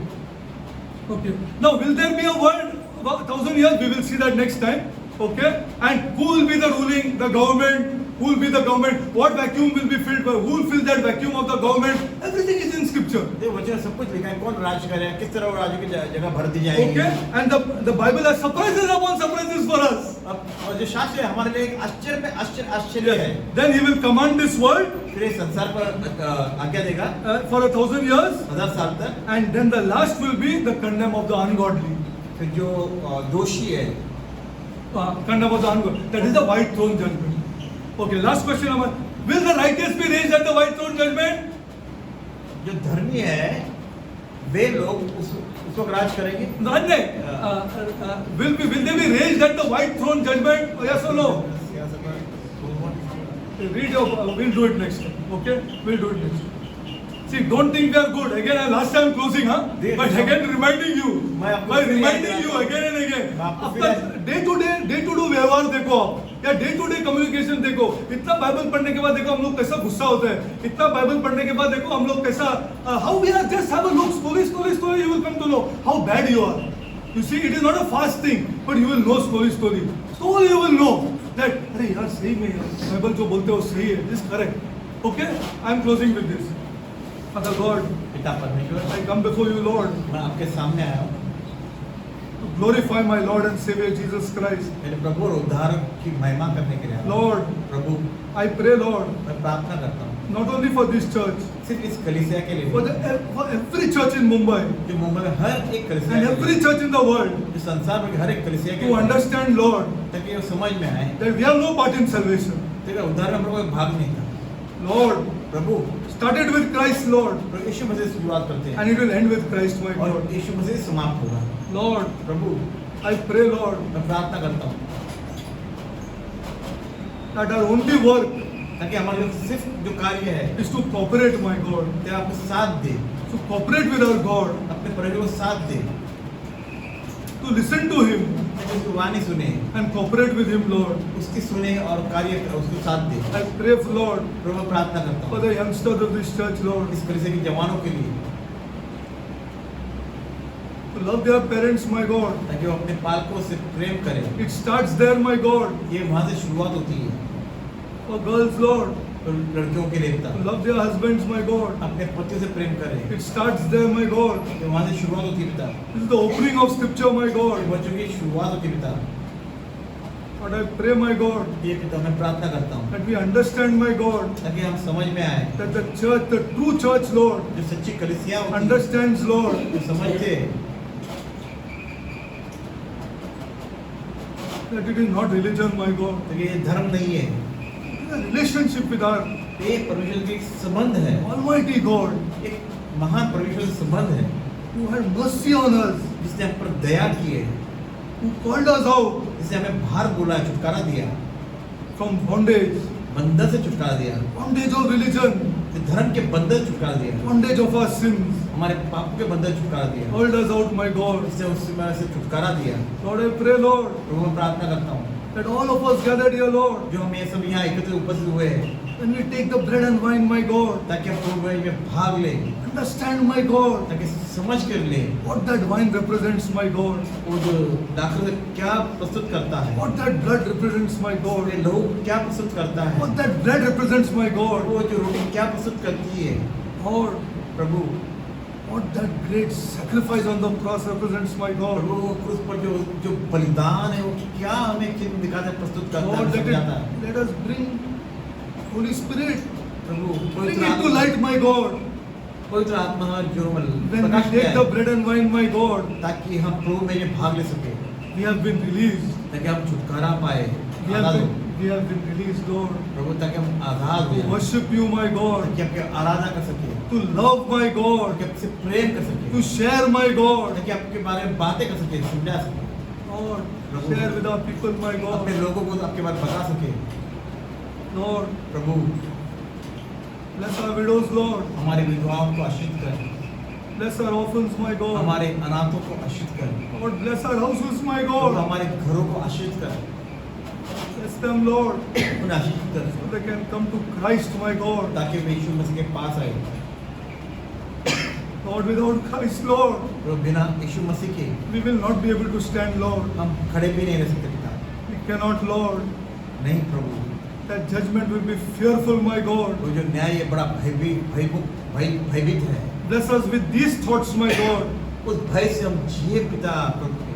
Okay. Now, will there be a world? 1000 years. We will see that next time. Okay, and who will be the ruling, the government? Who will be the government? What vacuum will be filled by? Who will fill that vacuum of the government? Everything is in scripture. देखो वचन सब कुछ लिखा है कौन राज करेगा किस तरह वो राज्य की जगह भर दी जाएगी। Okay, and the Bible has surprises upon surprises for us. और जो शास्त्र है हमारे लिए एक आश्चर्य पे आश्चर्य है। Then he will command this world. फिर ये संसार पर आज्ञा देगा for 1000 years. 1000 साल तक। And then the last will be the condemn of the ungodly. फिर जो दोषी है condemn of the ungodly. That is the white throne judgment. Okay, last question. Will the righteous be raised at the white throne judgment? जो धर्मी है वे लोग उस वक्त राज करेंगे। Will they be raised at the white throne judgment? Yes or no? We'll do it next time. Okay, we'll do it next time. See, don't think we are good. Again, last time closing, huh? But again, reminding you. By reminding you again and again. आपका day to day व्यवहार देखो आप, या day to day communication देखो. इतना Bible पढ़ने के बाद देखो हम लोग कैसा गुस्सा होता है. इतना बाइबल पढ़ने के बाद देखो हम लोग कैसा how we are just have a look slowly you will come to know how bad you are. You see, it is not a fast thing, but you will know slowly. Slowly you will know that अरे यार सही में यार Bible जो बोलते हो सही है. This is correct. Okay, I am closing with this. Father God, पिता परमेश्वर, I come before you, Lord, मैं आपके सामने आया हूँ to glorify my Lord and Savior Jesus Christ. मेरे प्रभु और उद्धारक की महिमा करने के लिए आया हूँ। Lord, Prabhu, I pray, Lord, मैं प्रार्थना करता हूँ not only for this church, सिर्फ इस कलीसिया के लिए, for every church in Mumbai जो मुंबई में हर एक कलीसिया and के every लिए, church in the world जो संसार में हर एक कलीसिया के to लिए, understand, Lord, ताकि वो समझ में आए that we have no part in salvation. तेरा उद्धार में प्रभु एक भाग नहीं था। Lord, Prabhu, started with Christ, Lord, प्रभु यीशु मसीह से शुरुआत करते हैं and it will end with Christ, my और God. यीशु मसीह से समाप्त होगा। Lord, Prabhu, I pray, Lord, मैं प्रार्थना करता हूँ that our only work ताकि हमारा जो सिर्फ जो कार्य है is to cooperate, my God, तेरा आपको साथ दे, to cooperate with our God, अपने परमेश्वर को साथ दे, to listen to Him ताकि उसकी वाणी सुने, and cooperate with Him, Lord. उसकी सुने और कार्य उसको साथ दे। I pray, Lord, प्रभु मैं प्रार्थना करता for हूँ the youngsters of this church, Lord, इस कलीसिया के जवानों के लिए, to love their parents, my God. ताकि वो अपने पालकों से प्रेम करें। It starts there, my God. ये वहाँ से शुरुआत होती है। For girls, Lord, तो लड़कियों के लिए पिता to love their husbands, my God. अपने पतियों से प्रेम करें। It starts there, my God. तो वहाँ से शुरुआत होती है पिता। This is the opening of Scripture, my God. बच्चों की शुरुआत होती है पिता। But I pray, my God, ये पिता मैं प्रार्थना करता हूँ that we understand, my God, ताकि हम समझ में आए that the church, the true church, Lord, जो सच्ची कलीसिया होती है, understands, Lord, जो समझते that it is not religion, my God. तो ये धर्म नहीं है, It is a relationship with our ये परमेश्वर के एक संबंध है, Almighty God, एक महान परमेश्वर से संबंध है who had mercy on us, जिसने हम पर दया की है, who called us out जिसने हमें बाहर बुलाया, छुटकारा दिया, from bondage, बंधन से छुटकारा दिया, bondage of religion, धर्म के बंधन से छुटकारा दिया, bondage of our sins, हमारे पापों के बंधन से छुटकारा दिया, called us out, my God. जिसने उसमें से छुटकारा दिया। Lord, I pray, Lord, प्रभु मैं प्रार्थना करता हूँ that all of us gathered here, Lord, जो हम ये सब यहाँ एकत्रित उपस्थित हुए हैं, when we take the bread and wine, my God, ताकि हम प्रभु में भाग ले, understand, my God, ताकि समझ कर ले what that wine represents, my God, वो जो दाखिल क्या प्रस्तुत करता है, what that blood represents, my God, ये लहू क्या प्रस्तुत करता है, what that bread represents, my God, वो जो रोटी क्या प्रस्तुत करती है। Lord, Prabhu, what that great sacrifice on the cross represents, my God. प्रभु वो क्रूस पर जो जो बलिदान है वो क्या हमें चिन्ह दिखाता है, प्रस्तुत करता Lord, है, समझाता है। let us bring Holy Spirit, प्रभु bring पवित्र it to आत्मा, light, my God, पवित्र आत्मा जो when प्रकाश we किया take the है, bread and wine, my God, ताकि हम प्रभु में ये भाग ले सके, we have been released, ताकि हम छुटकारा पाए, we आजाद हो। we have been released, Lord, प्रभु ताकि हम आजाद to हो, worship you, my God, ताकि आपके आराधना कर सके, to love, my God, ताकि आपसे प्रेम कर सके, to share, my God, ताकि आपके बारे में बातें कर सके, समझा सके, Lord, Prabhu, share with our people, my God, अपने लोगों को आपके बारे में बता सके। Lord, Prabhu bless our widows, Lord, हमारे विधवाओं को आशीष कर, bless our orphans, my God, हमारे अनाथों को आशीष कर, Lord, bless our houses, my Prabhu God, हमारे घरों को आशीष कर, bless them, Lord, उन्हें आशीष कर, so they can come to Christ, my God. ताकि वे यीशु मसीह के पास आए। Lord, without Christ, Lord, प्रभु बिना यीशु मसीह के we will not be able to stand, Lord. हम खड़े भी नहीं रह सकते पिता। We cannot, Lord. नहीं प्रभु, That judgment will be fearful, my God. वो जो न्याय है बड़ा भयभीत है, Bless us with these thoughts, my God. उस भय से हम जिए पिता प्रभु के।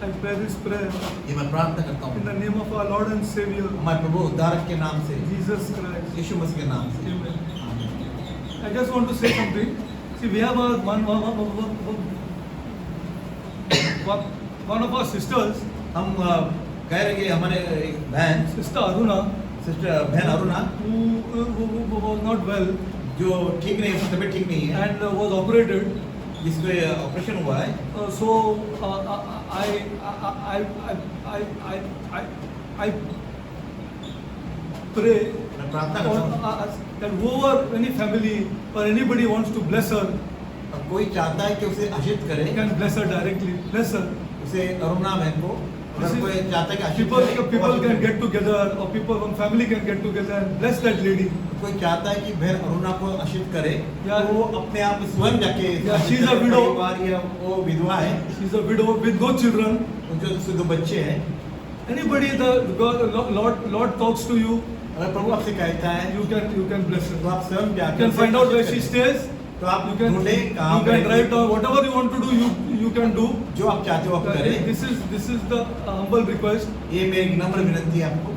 I pray this prayer ये मैं प्रार्थना करता in हूँ the name of our Lord and Savior, हमारे प्रभु उद्धारक के नाम से, Jesus Christ. यीशु मसीह के नाम से। Amen. आमीन। I just want to say something. See, we have one of our sisters, हम कह रहे कि हमारे एक बहन, Sister Aruna, सिस्टर बहन Aruna, who was not well जो ठीक नहीं, उसकी तबीयत ठीक नहीं है, and was operated. जिसको ऑपरेशन हुआ है, I pray मैं प्रार्थना करता हूँ that whoever, any family or anybody wants to bless her, अब कोई चाहता है कि उसे आशीष करे, can bless her directly. Bless her. उसे अरुणा बहन को, अगर कोई चाहता है कि आशीष करे, People तो can get together, or people from family can get together and bless that lady. कोई चाहता है कि बहन अरुणा को आशीष करे, या तो वो अपने आप स्वयं जाके, या she is a widow, परिवार या वो विधवा है, she is a widow with no children. उनके उसके 2 बच्चे हैं, Anybody Lord talks to you, अगर प्रभु आपसे कहता है you can bless her. तो आप स्वयं You जाके can find out where she आशीष करें। stays. तो आप you can ढूंढें कहाँ you पर can write down whatever you want to do, you can do. जो आप चाहते हो आप करें। This is the humble request. ये मेरी नम्र विनती है आपको।